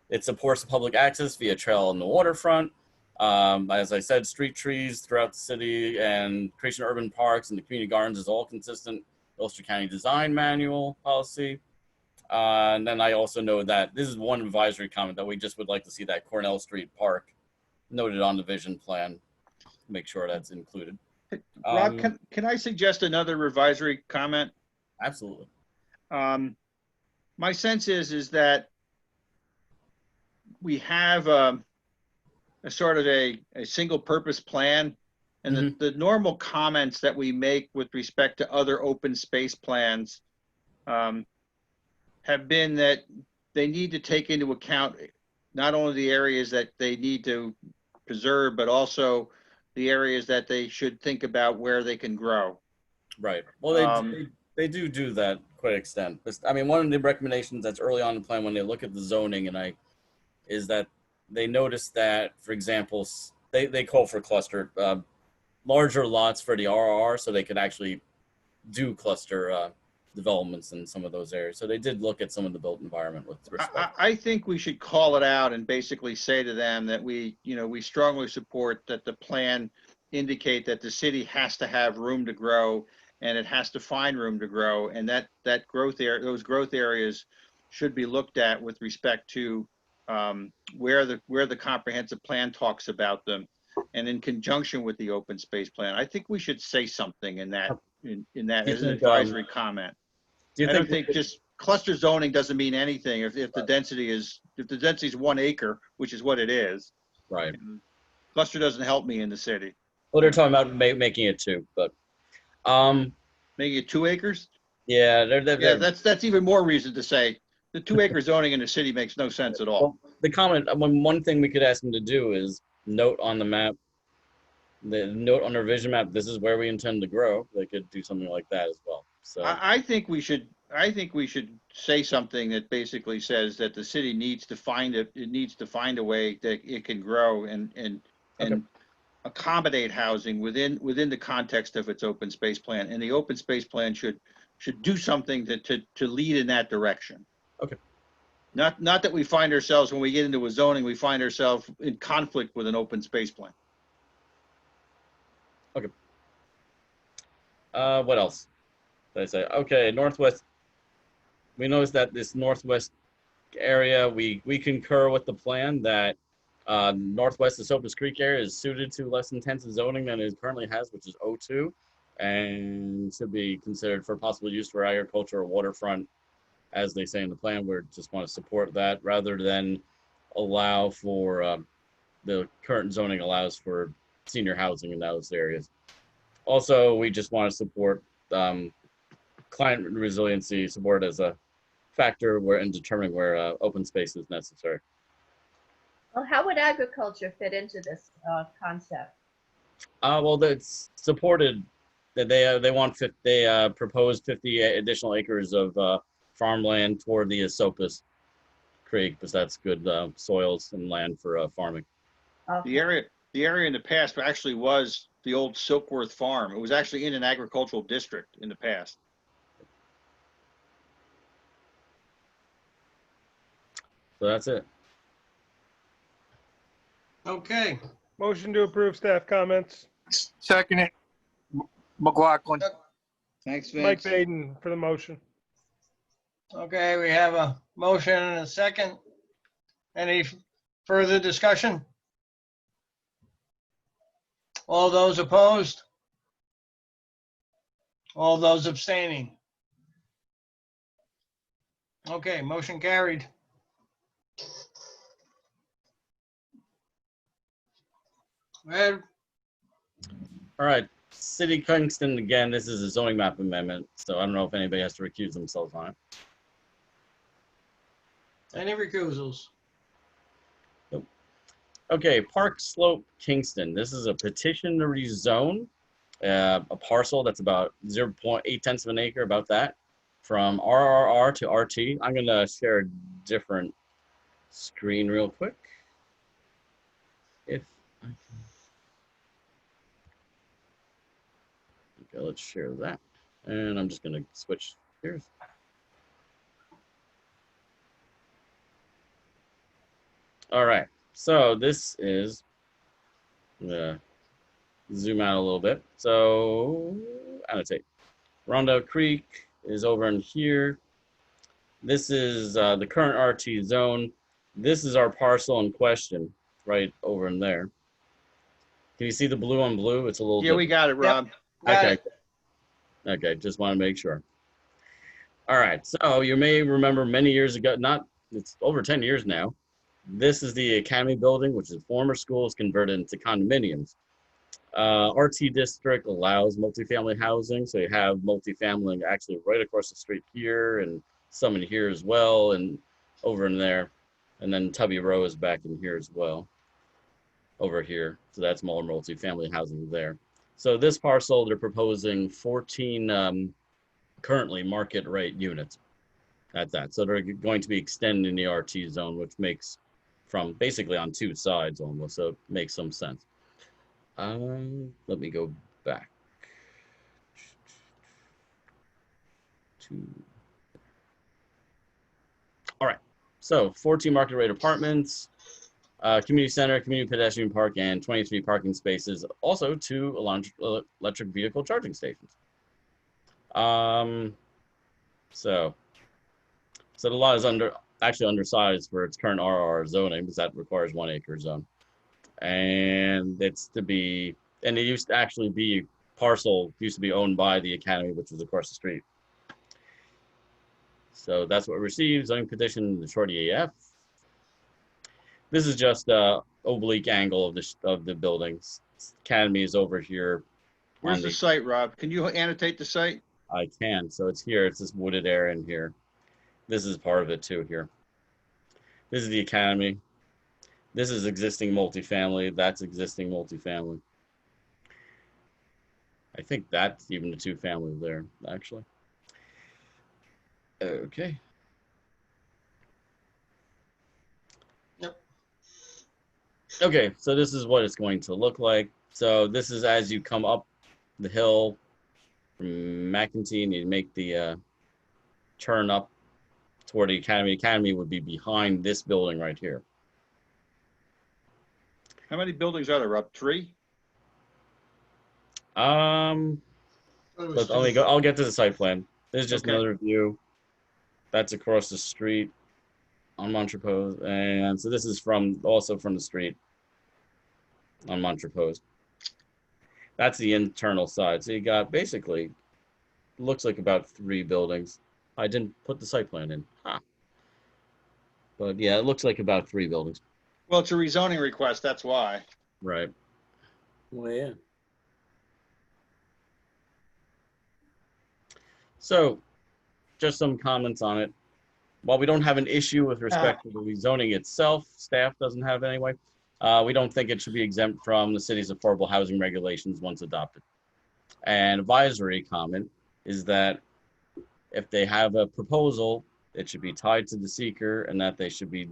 It supports public access via trail on the waterfront. As I said, street trees throughout the city and creation of urban parks and the community gardens is all consistent with Ulster County Design Manual policy. And then I also know that this is one advisory comment that we just would like to see that Cornell Street Park noted on the vision plan. Make sure that's included. Rob, can I suggest another advisory comment? Absolutely. My sense is that we have a sort of a single purpose plan, and the normal comments that we make with respect to other open space plans have been that they need to take into account not only the areas that they need to preserve, but also the areas that they should think about where they can grow. Right. Well, they do that quite extent. I mean, one of the recommendations that's early on in the plan when they look at the zoning is that they notice that, for example, they call for cluster larger lots for the RR, so they could actually do cluster developments in some of those areas. So they did look at some of the built environment with respect. I think we should call it out and basically say to them that we strongly support that the plan indicate that the city has to have room to grow, and it has to find room to grow, and that those growth areas should be looked at with respect to where the comprehensive plan talks about them, and in conjunction with the open space plan. I think we should say something in that as an advisory comment. I don't think just cluster zoning doesn't mean anything if the density is 1 acre, which is what it is. Right. Cluster doesn't help me in the city. Well, they're talking about making it 2, but making it 2 acres. Yeah, yeah, that's even more reason to say the 2 acre zoning in the city makes no sense at all. Well, the comment, one thing we could ask them to do is note on the map, note on their vision map, this is where we intend to grow. They could do something like that as well. So I think we should say something that basically says that the city needs to find a way that it can grow and accommodate housing within the context of its open space plan, and the open space plan should do something to lead in that direction. Okay. Not that we find ourselves, when we get into a zoning, we find ourselves in conflict with an open space plan. Okay. What else did I say? Okay, Northwest. We noticed that this Northwest area, we concur with the plan that Northwest of Soapus Creek area is suited to less intensive zoning than it currently has, which is O2, and should be considered for possible use for agriculture or waterfront, as they say in the plan. We just want to support that rather than allow for the current zoning allows for senior housing in those areas. Also, we just want to support climate resiliency, support as a factor in determining where open space is necessary. Well, how would agriculture fit into this concept? Well, that's supported. That they proposed 50 additional acres of farmland toward the Soapus Creek, because that's good soils and land for farming. Okay. The area in the past actually was the old Silkworth Farm. It was actually in an agricultural district in the past. So that's it. Okay. Motion to approve staff comments. Second it, McLaughlin. Thanks, Vince. Mike Baden for the motion. Okay, we have a motion and a second. Any further discussion? All those opposed? All those abstaining? Okay, motion carried. Go ahead. All right, City Kingston, again, this is a zoning map amendment, so I don't know if anybody has to recuse themselves on it. Any recusals? Nope. Okay, Park Slope Kingston. This is a petition to rezone a parcel that's about 0.8 of an acre, about that, from RRR to RT. I'm going to share a different screen real quick. If I can. Okay, let's share that. And I'm just going to switch gears. All right, so this is, zoom out a little bit. So annotate. Rondo Creek is over in here. This is the current RT zone. This is our parcel in question, right over in there. Can you see the blue on blue? It's a little Yeah, we got it, Rob. Got okay. it. Okay, just want to make sure. All right, so you may remember many years ago, it's over 10 years now. This is the Academy building, which is former schools converted into condominiums. RT district allows multifamily housing, so you have multifamily actually right across the street here, and some in here as well, and over in there, and then Tubby Row is back in here as well, over here. So that's more multifamily housing there. So this parcel, they're proposing 14 currently market rate units at that. So they're going to be extending the RT zone, which makes from basically on two sides almost, so it makes some sense. Let me go back to, all right. So 14 market rate apartments, community center, community pedestrian park, and 23 parking spaces. Also 2 electric vehicle charging stations. So the lot is actually undersized for its current RR zoning because that requires 1 acre zone. And it's to be, and it used to actually be parcel, used to be owned by the Academy, which was across the street. So that's what we received, zoning petition, the short EAF. This is just a oblique angle of the buildings. Academy is over here. Where's the site, Rob? Can you annotate the site? I can, so it's here, it's this wooded area in here. This is part of it too here. This is the Academy. This is existing multifamily. That's existing multifamily. I think that's even the 2-family there, actually. Okay. Yep. Okay, so this is what it's going to look like. So this is as you come up the hill from McEntee and you make the turn up toward the Academy. Academy would be behind this building right here. How many buildings are there, Rob? 3? But I'll get to the site plan. This is just Okay. another view. That's across the street on Montrepose. And so this is also from the street on Montrepose. That's the internal side. So you got basically, looks like about 3 buildings. I didn't put the site plan in. But yeah, it looks like about 3 buildings. Well, it's a rezoning request, that's why. Right. Well, yeah. So just some comments on it. While we don't have an issue with respect to the rezoning itself, staff doesn't have anyway, we don't think it should be exempt from the city's affordable housing regulations once adopted. And advisory comment is that if they have a proposal, it should be tied to the seeker and that they should be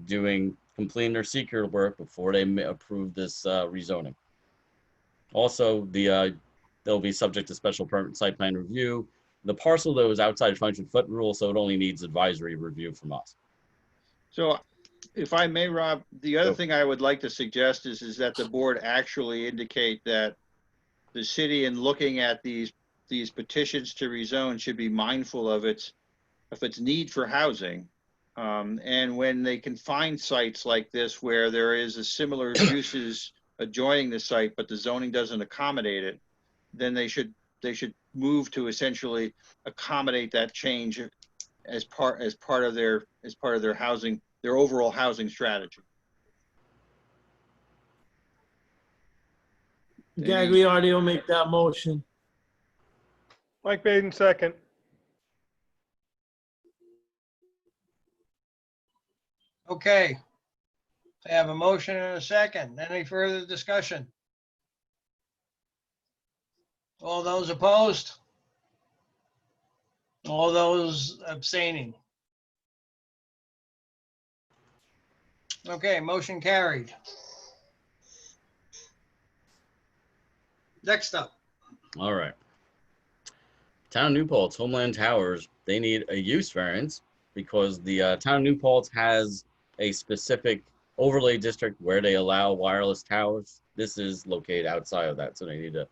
completing their seeker work before they approve this rezoning. Also, they'll be subject to special permit site plan review. The parcel, though, is outside 500-foot rule, so it only needs advisory review from us. So if I may, Rob, the other thing I would like to suggest is that the board actually indicate that the city, in looking at these petitions to rezone, should be mindful of its need for housing. And when they can find sites like this where there is a similar uses adjoining the site, but the zoning doesn't accommodate it, then they should move to essentially accommodate that change as part of their housing, their overall housing strategy. Gagliardi will make that motion. Mike Baden, second. Okay. I have a motion and a second. Any further discussion? All those opposed? All those abstaining? Okay, motion carried. Next up. All right. Town of New Paltz, Homeland Towers, they need a use variance because the Town of New Paltz has a specific overlay district where they allow wireless towers. This is located outside of that, so they need a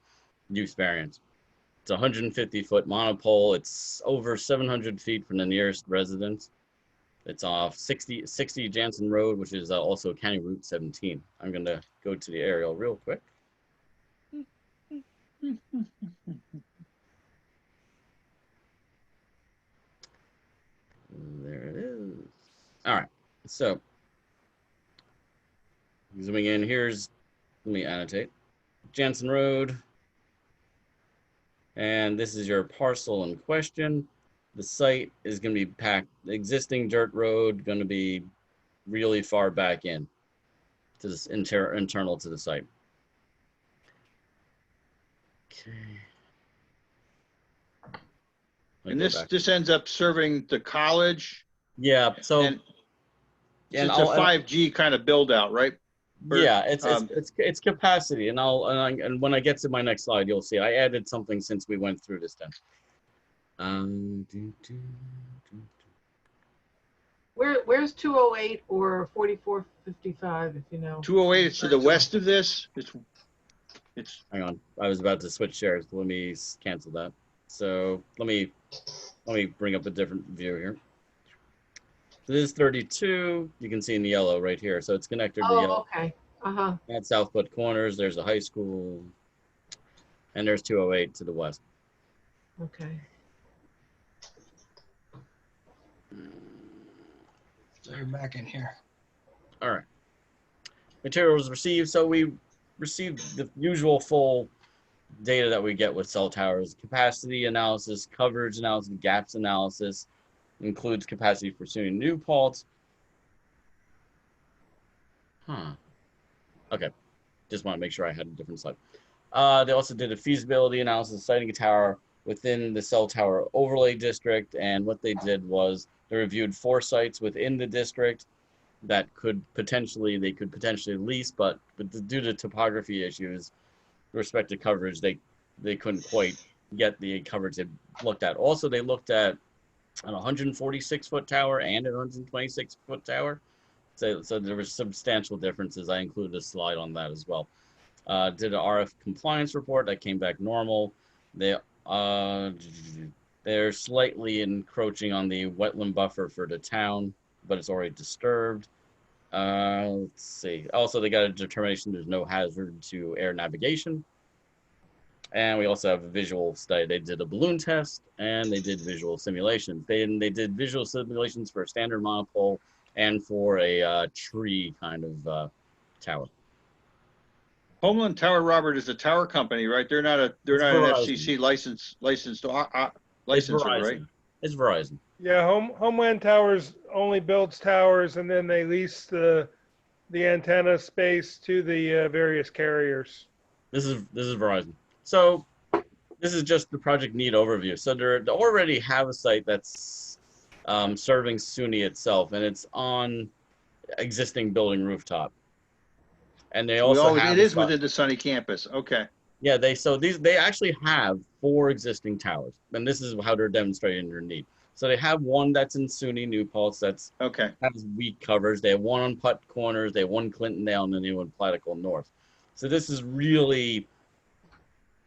use variance. It's a 150-foot monopole. It's over 700 feet from the nearest residence. It's off 60 Jansen Road, which is also County Route 17. I'm going to go to the aerial real quick. There it is. All right. So zooming in, let me annotate. Jansen Road. And this is your parcel in question. The site is going to be packed. The existing dirt road going to be really far back in to this internal to the site. Okay. And this ends up serving the college. Yeah. So and it's a 5G kind of build out, right? Yeah, it's capacity, and when I get to my next slide, you'll see I added something since we went through this then. Where's 208 or 4455, if you know? 208 is to the west of this. It's. Hang on, I was about to switch shares. Let me cancel that. So let me bring up a different view here. So this is 32. You can see in the yellow right here. So it's connected to yellow. Okay. At Southwood Corners, there's a high school, and there's 208 to the west. Okay. So you're back in here. All right. Materials received. So we received the usual full data that we get with cell towers: capacity analysis, coverage analysis, gaps analysis. Includes capacity for SUNY New Paltz. Okay, just want to make sure I had a different slide. They also did a feasibility analysis, citing a tower within the cell tower overlay district, and what they did was they reviewed 4 sites within the district that they could potentially lease, but due to topography issues, with respect to coverage, they couldn't quite get the coverage they looked at. Also, they looked at an 146-foot tower and a 126-foot tower. So there were substantial differences. I included a slide on that as well. Did an RF compliance report that came back normal. They're slightly encroaching on the wetland buffer for the town, but it's already disturbed. Let's see. Also, they got a determination there's no hazard to air navigation. And we also have a visual study. They did a balloon test and they did visual simulations. They did visual simulations for a standard monopole and for a tree kind of tower. Homeland Tower, Robert, is a tower company, right? They're not an FCC licensed licensor, right? It's Verizon. Yeah, Homeland Towers only builds towers and then they lease the antenna space to the various carriers. This is Verizon. So this is just the project need overview. So they already have a site that's serving SUNY itself, and it's on existing building rooftop. And they also it is within the SUNY campus. Okay. Yeah, they actually have 4 existing towers, and this is how they're demonstrating their need. So they have one that's in SUNY New Paltz that's has weak coverage. They have one on Putt Corners. They have one Clintondale, and then the one Platicle North. So this is really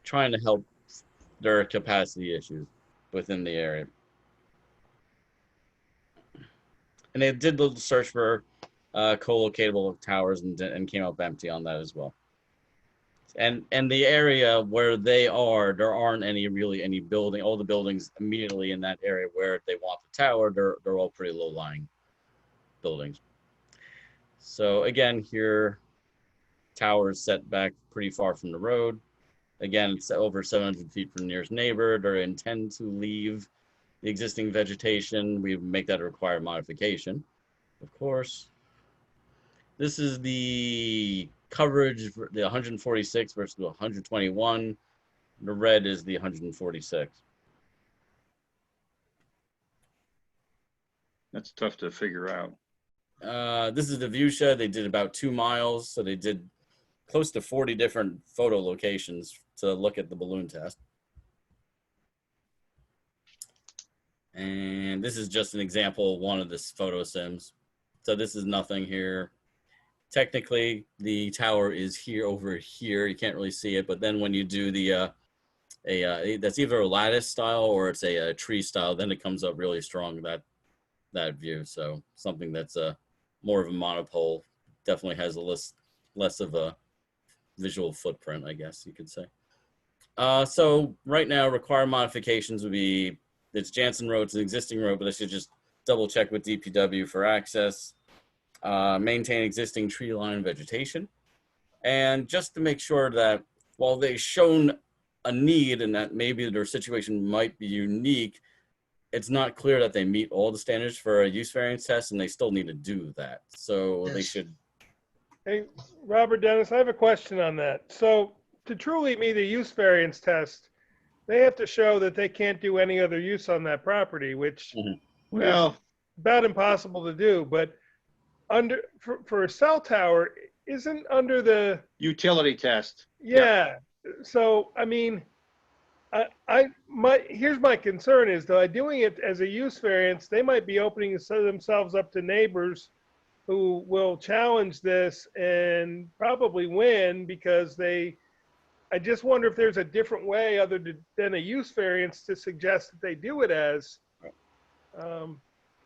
trying to help their capacity issues within the area. And they did the search for co-locatable towers and came up empty on that as well. And the area where they are, there aren't any building. All the buildings immediately in that area where they want the tower, they're all pretty low-lying buildings. So again, here, towers set back pretty far from the road. Again, it's over 700 feet from the nearest neighbor. They intend to leave the existing vegetation. We make that a required modification, of course. This is the coverage for the 146 versus the 121. The red is the 146. That's tough to figure out. This is the view shed. They did about 2 miles, so they did close to 40 different photo locations to look at the balloon test. And this is just an example of one of this photo sims. So this is nothing here. Technically, the tower is here over here. You can't really see it, but then when you do the that's either a lattice style or it's a tree style, then it comes up really strong, that view. So something that's more of a monopole definitely has a less of a visual footprint, I guess you could say. So right now, required modifications would be, it's Jansen Road, it's an existing road, but I should just double check with DPW for access. Maintain existing tree line vegetation. And just to make sure that while they've shown a need and that maybe their situation might be unique, it's not clear that they meet all the standards for a use variance test, and they still need to do that. So they should. Hey, Robert, Dennis, I have a question on that. So to truly meet a use variance test, they have to show that they can't do any other use on that property, which Well, about impossible to do. But for a cell tower, isn't under the utility test. yeah. So I mean, here's my concern is by doing it as a use variance, they might be opening themselves up to neighbors who will challenge this and probably win because I just wonder if there's a different way other than a use variance to suggest that they do it as.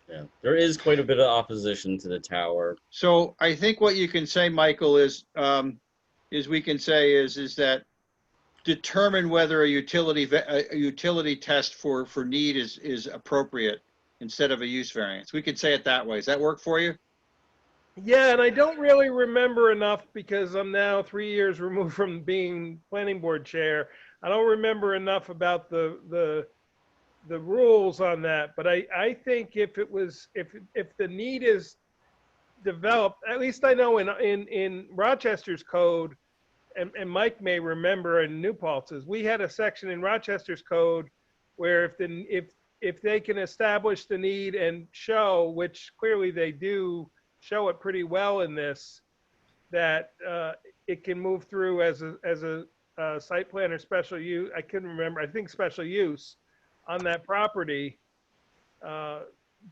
Yeah, there is quite a bit of opposition to the tower. So I think what you can say, Michael, is we can say is that determine whether a utility test for need is appropriate instead of a use variance. We could say it that way. Does that work for you? Yeah, and I don't really remember enough because I'm now 3 years removed from being planning board chair. I don't remember enough about the rules on that, but I think if the need is developed, at least I know in Rochester's code, and Mike may remember in New Paltz's, we had a section in Rochester's code where if they can establish the need and show, which clearly they do show it pretty well in this, that it can move through as a site plan or special use. I couldn't remember. I think special use on that property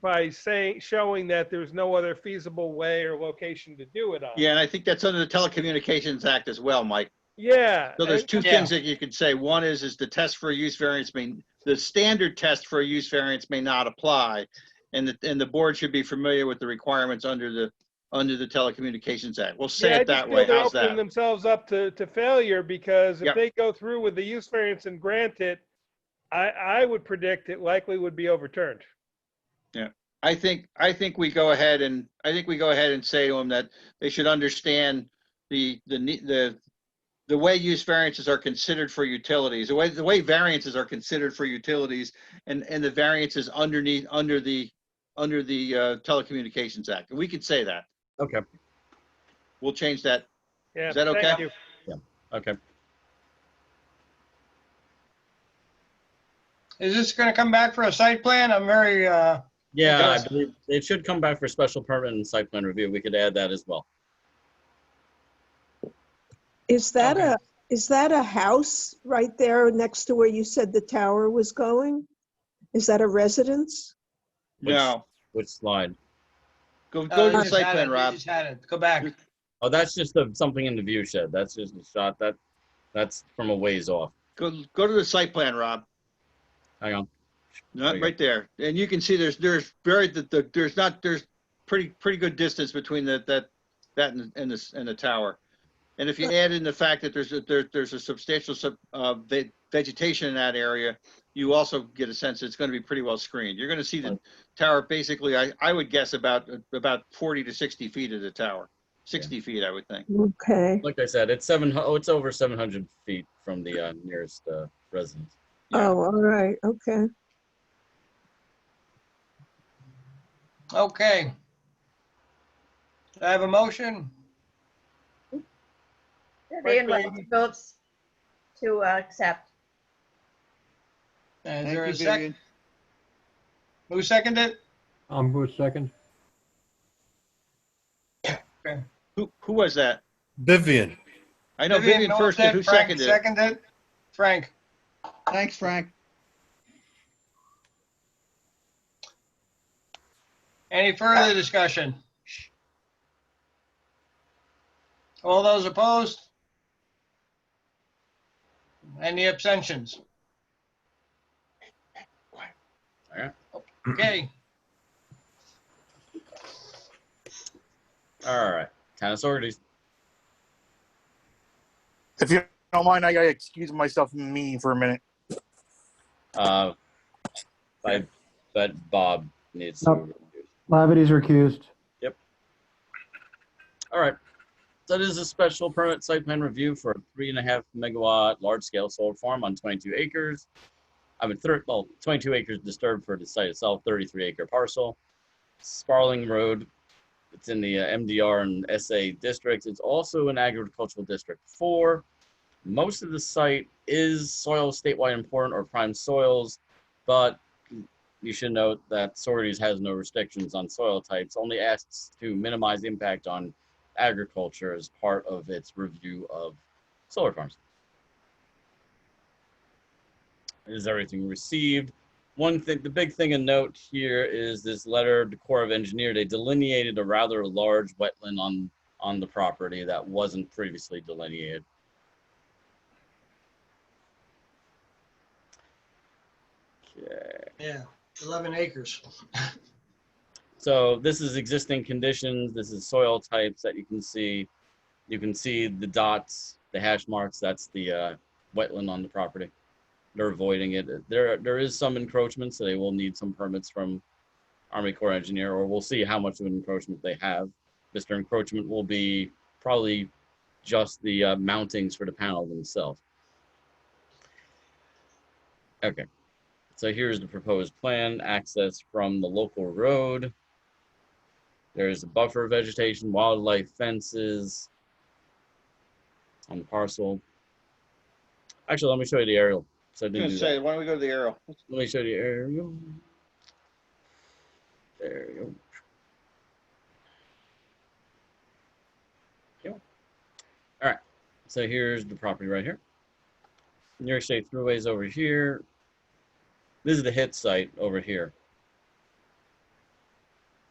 by showing that there's no other feasible way or location to do it on. Yeah, and I think that's under the Telecommunications Act as well, Mike. Yeah. So there's two things that you could say. One is the test for a use variance the standard test for a use variance may not apply, and the board should be familiar with the requirements under the Telecommunications Act. We'll say it that way. They're How's opening that? themselves up to failure because if Yep. they go through with the use variance and grant it, I would predict it likely would be overturned. Yeah, I think we go ahead and say to them that they should understand the way use variances are considered for utilities, the way variances are considered for utilities, and the variances under the Telecommunications Act. And we could say that. Okay. We'll change that. Yeah. Is that okay? Thank you. Yeah. Okay. Is this gonna come back for a site plan? I'm very, Yeah, I believe it should come back for special permit and site plan review. We could add that as well. Is that a house right there next to where you said the tower was going? Is that a residence? No. Which slide? Go to the site plan, Rob. Go back. Oh, that's just something in the view shed. That's just a shot that's from a ways off. Go to the site plan, Rob. Hang on. Not right there, and you can see there's pretty good distance between that and the tower. And if you add in the fact that there's a substantial vegetation in that area, you also get a sense it's going to be pretty well screened. You're going to see the tower basically, I would guess about 40 to 60 feet of the tower. 60 feet, I would think. Okay. Like I said, it's over 700 feet from the nearest residence. Yeah. Oh, all right. Okay. Okay. Do I have a motion? They invite votes to accept. Is there a second? Who seconded it? Bruce second. Okay. Who was that? Vivian. I know Vivian moved first it, did. Who Frank seconded it? seconded? Frank. Thanks, Frank. Any further discussion? All those opposed? Any abstentions? All right. Okay, All right. Town authorities. If you don't mind, I gotta excuse myself from the meeting for a minute. I bet Bob needs to. Nope. Lavity's recused. Yep. All right. So this is a special permit site plan review for a 3.5 megawatt large scale solar farm on 22 acres. 22 acres disturbed for the site itself, 33 acre parcel. Sparling Road. It's in the MDR and SA districts. It's also an agricultural district 4. Most of the site is soil statewide important or prime soils, but you should note that Sorties has no restrictions on soil types, only asks to minimize impact on agriculture as part of its review of solar farms. Is everything received? One thing, the big thing to note here is this letter to Corps of Engineer. They delineated a rather large wetland on the property that wasn't previously delineated. Okay. yeah, 11 acres. So this is existing conditions. This is soil types that you can see. You can see the dots, the hash marks. That's the wetland on the property. They're avoiding it. There is some encroachment, so they will need some permits from Army Corps Engineer, or we'll see how much of an encroachment they have. Mr. Encroachment will be probably just the mountings for the panel themselves. Okay. So here's the proposed plan, access from the local road. There's a buffer vegetation, wildlife fences on the parcel. Actually, let me show you the aerial. So I I was didn't gonna do say, that. why don't we go to the aerial? Let me show you the aerial. There you go. Yep. All right. So here's the property right here. New York State Thruway's over here. This is the hit site over here.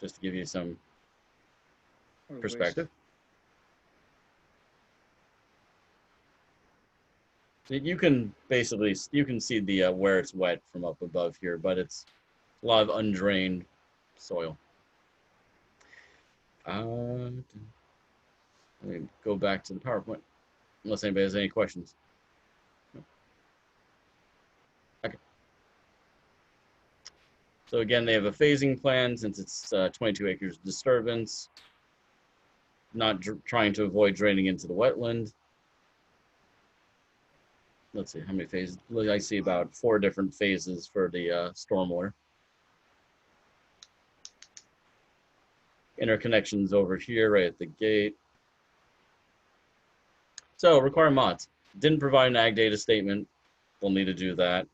Just to give you some perspective. So you can basically, you can see the where it's wet from up above here, but it's a lot of undrained soil. Let me go back to the PowerPoint, unless anybody has any questions. Okay. So again, they have a phasing plan since it's 22 acres disturbance, not trying to avoid draining into the wetland. Let's see how many phases. I see about 4 different phases for the stormwater. Interconnections over here, right at the gate. So require mods. Didn't provide an ag data statement. They'll need to do that.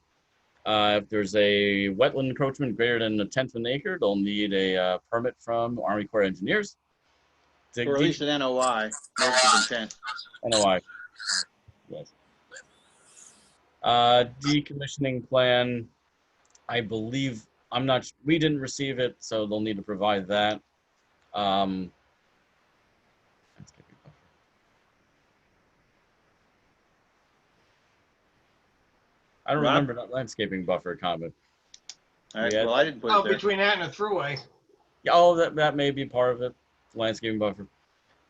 If there's a wetland encroachment greater than 1/10 of an acre, they'll need a permit from Army Corps of Engineers. Or at least an NOI, notice of intent. NOI, yes. Decommissioning plan, I believe, we didn't receive it, so they'll need to provide that. I don't remember that landscaping buffer comment. All right, well, I didn't put it there. Between that and the throughway. Yeah, oh, that may be part of it, landscaping buffer.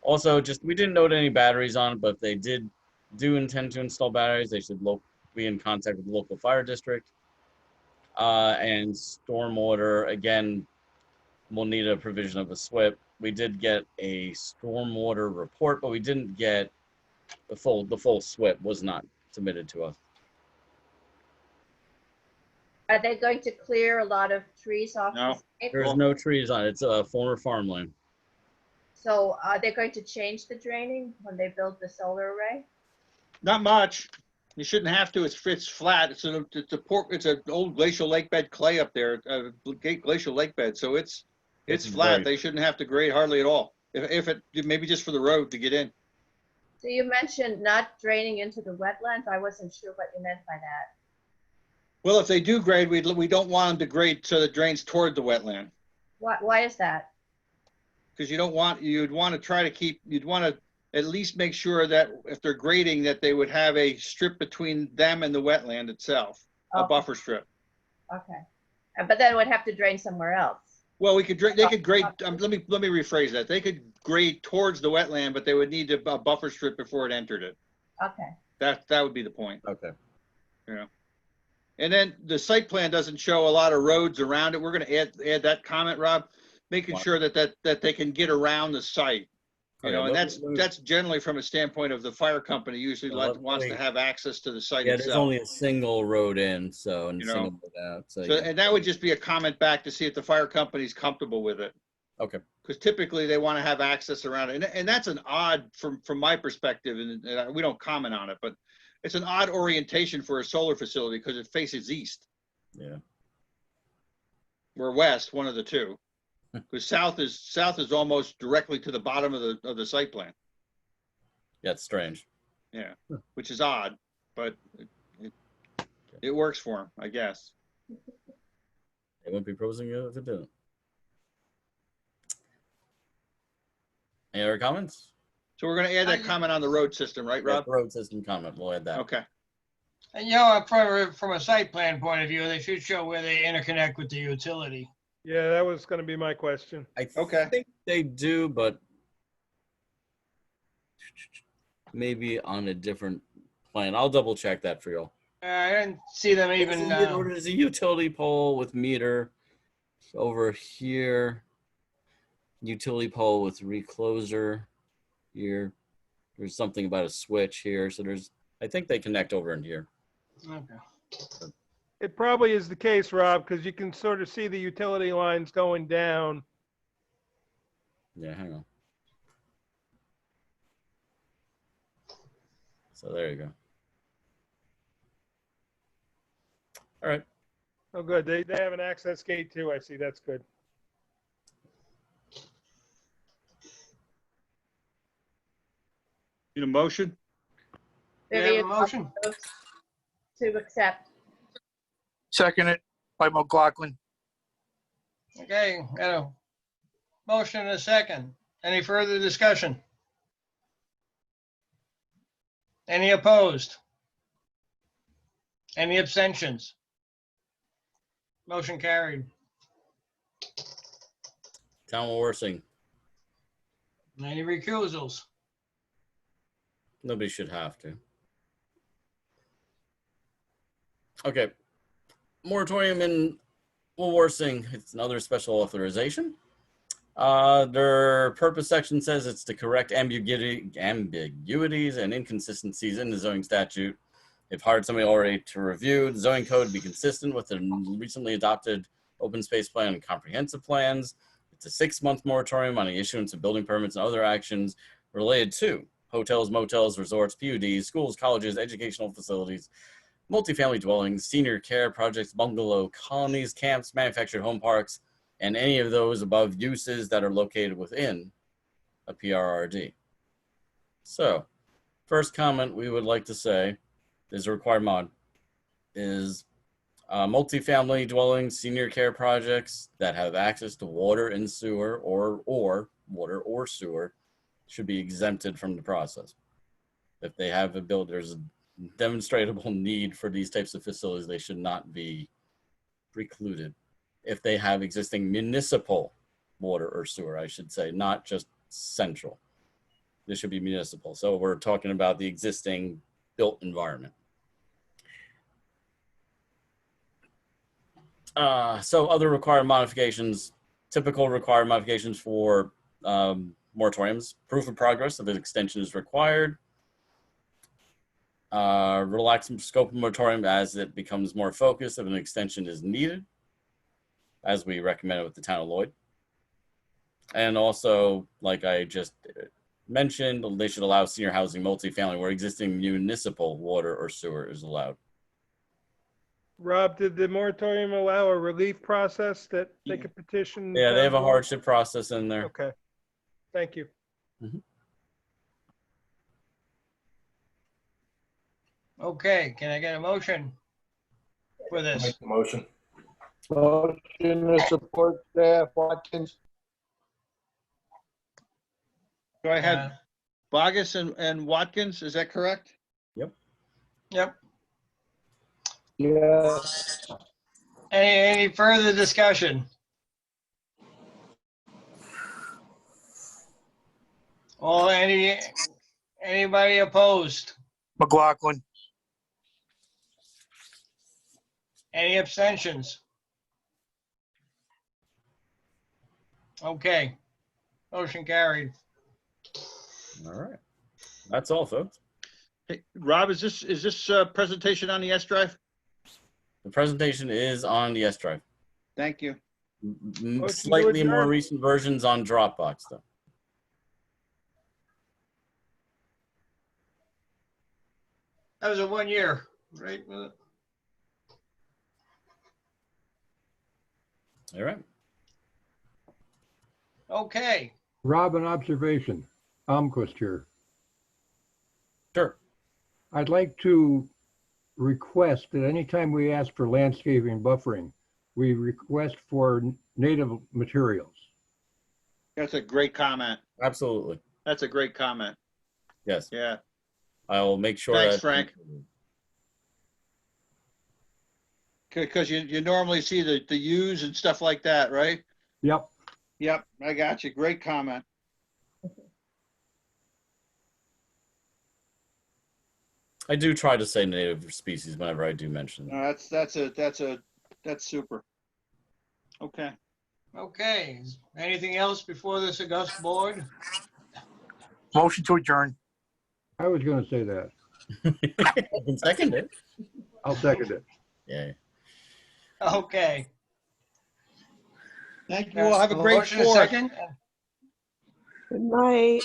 Also, we didn't note any batteries on it, but if they do intend to install batteries, they should be in contact with the local fire district. And stormwater, again, we'll need a provision of a SWIP. We did get a stormwater report, but we didn't get the full SWIP was not submitted to us. Are they going to clear a lot of trees off? No. the site? There's no trees on it. It's a former farmland. So are they going to change the draining when they build the solar array? Not much. You shouldn't have to. It's flat. It's an old glacial lake bed clay up there, glacial lake bed. So it's flat. They shouldn't have to grade hardly at all. If it, maybe just for the road to get in. So you mentioned not draining into the wetlands. I wasn't sure what you meant by that. Well, if they do grade, we don't want them to grade so that it drains toward the wetland. Why is that? Because you'd want to at least make sure that if they're grading, that they would have a strip between them and the wetland itself, a Okay. buffer strip. Okay. But then it would have to drain somewhere else. Well, they could grade, let me rephrase that. They could grade towards the wetland, but they would need a buffer strip before it entered it. Okay. That would be the point. Okay. Yeah. And then the site plan doesn't show a lot of roads around it. We're going to add that comment, Rob, making sure that they can get around the site. You know, and that's generally from a standpoint of the fire company usually wants to have access to the site itself. There's only a single road in, so, and You single know. road out. So, And that would just be a comment back to see if the fire company's comfortable with it. Okay. Because typically they want to have access around it. And that's an odd, from my perspective, and we don't comment on it, but it's an odd orientation for a solar facility because it faces east. Yeah. Or west, one of the two. Because south is almost directly to the bottom of the site plan. Yeah, it's strange. Yeah, which is odd, but it works for them, I guess. They wouldn't be proposing it if it didn't. Any other comments? So we're going to add that comment on the road system, right, Rob? Yeah, road system comment. We'll add that. Okay. And you know, from a site plan point of view, they should show where they interconnect with the utility. Yeah, that was going to be my question. I think they do, but maybe on a different plan. I'll double check that for y'all. I didn't see them even. There's a utility pole with meter over here. Utility pole with recloser here. There's something about a switch here. So I think they connect over in here. Okay. It probably is the case, Rob, because you can sort of see the utility lines going down. Yeah, hang on. So there you go. All right. Oh, good. They have an access gate too. I see. That's good. Need a motion? We have a motion. To accept. Second it by McLaughlin. Okay, got a motion and a second. Any further discussion? Any opposed? Any abstentions? Motion carried. Town of Worsing. Any recusals? Nobody should have to. Okay. Moratorium in Worsing. It's another special authorization. Their purpose section says it's to correct ambiguities and inconsistencies in the zoning statute. They've hired somebody already to review the zoning code to be consistent with the recently adopted open space plan and comprehensive plans. It's a 6-month moratorium on the issuance of building permits and other actions related to hotels, motels, resorts, PUDs, schools, colleges, educational facilities, multifamily dwellings, senior care projects, bungalow colonies, camps, manufactured home parks, and any of those above uses that are located within a PRRD. So, first comment we would like to say is a required mod is multifamily dwellings, senior care projects that have access to water and sewer or water or sewer should be exempted from the process. If they have there's a demonstrable need for these types of facilities, they should not be precluded. If they have existing municipal water or sewer, I should say, not just central. This should be municipal. So we're talking about the existing built environment. So other required modifications, typical required modifications for moratoriums, proof of progress if an extension is required, relax scope of moratorium as it becomes more focused if an extension is needed, as we recommended with the town of Lloyd. And also, like I just mentioned, they should allow senior housing multifamily where existing municipal water or sewer is allowed. Rob, did the moratorium allow a relief process that they could petition? Yeah, they have a hardship process in there. Okay. Thank you. Okay, can I get a motion for I'll this? make the motion. Motion to support staff Watkins. So I Uh, had Bogus and Watkins, is that correct? Yep. Yes. Any further discussion? Or anybody opposed? McLaughlin. Any abstentions? Okay. Motion carried. All right. That's all, folks. Hey, Rob, is this presentation on the S drive? The presentation is on the S drive. Thank you. to Slightly more adjourn. recent versions on Dropbox, though. That was a 1 year, right? All right. Okay. Rob, an observation. Almquist here. Sure. I'd like to request that anytime we ask for landscaping buffering, we request for native materials. That's a great comment. Absolutely. That's a great comment. Yes. Yeah. I will make sure. Thanks, that Frank. Because you normally see the U's and stuff like that, right? Yep. Yep, I got you. Great comment. I do try to say native species whenever I do mention them. No, that's super. Okay. Okay. Anything else before this august board? Motion to adjourn. I was going to say that. I can second it. I'll second it. Yeah. Okay. Thank you all. Have a great Motion and 4th. second. Good night.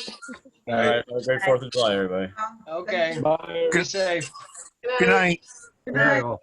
All right. Have a great 4th of July, everybody. Okay. Bye. Be safe. Good night. Good Good night, night. all.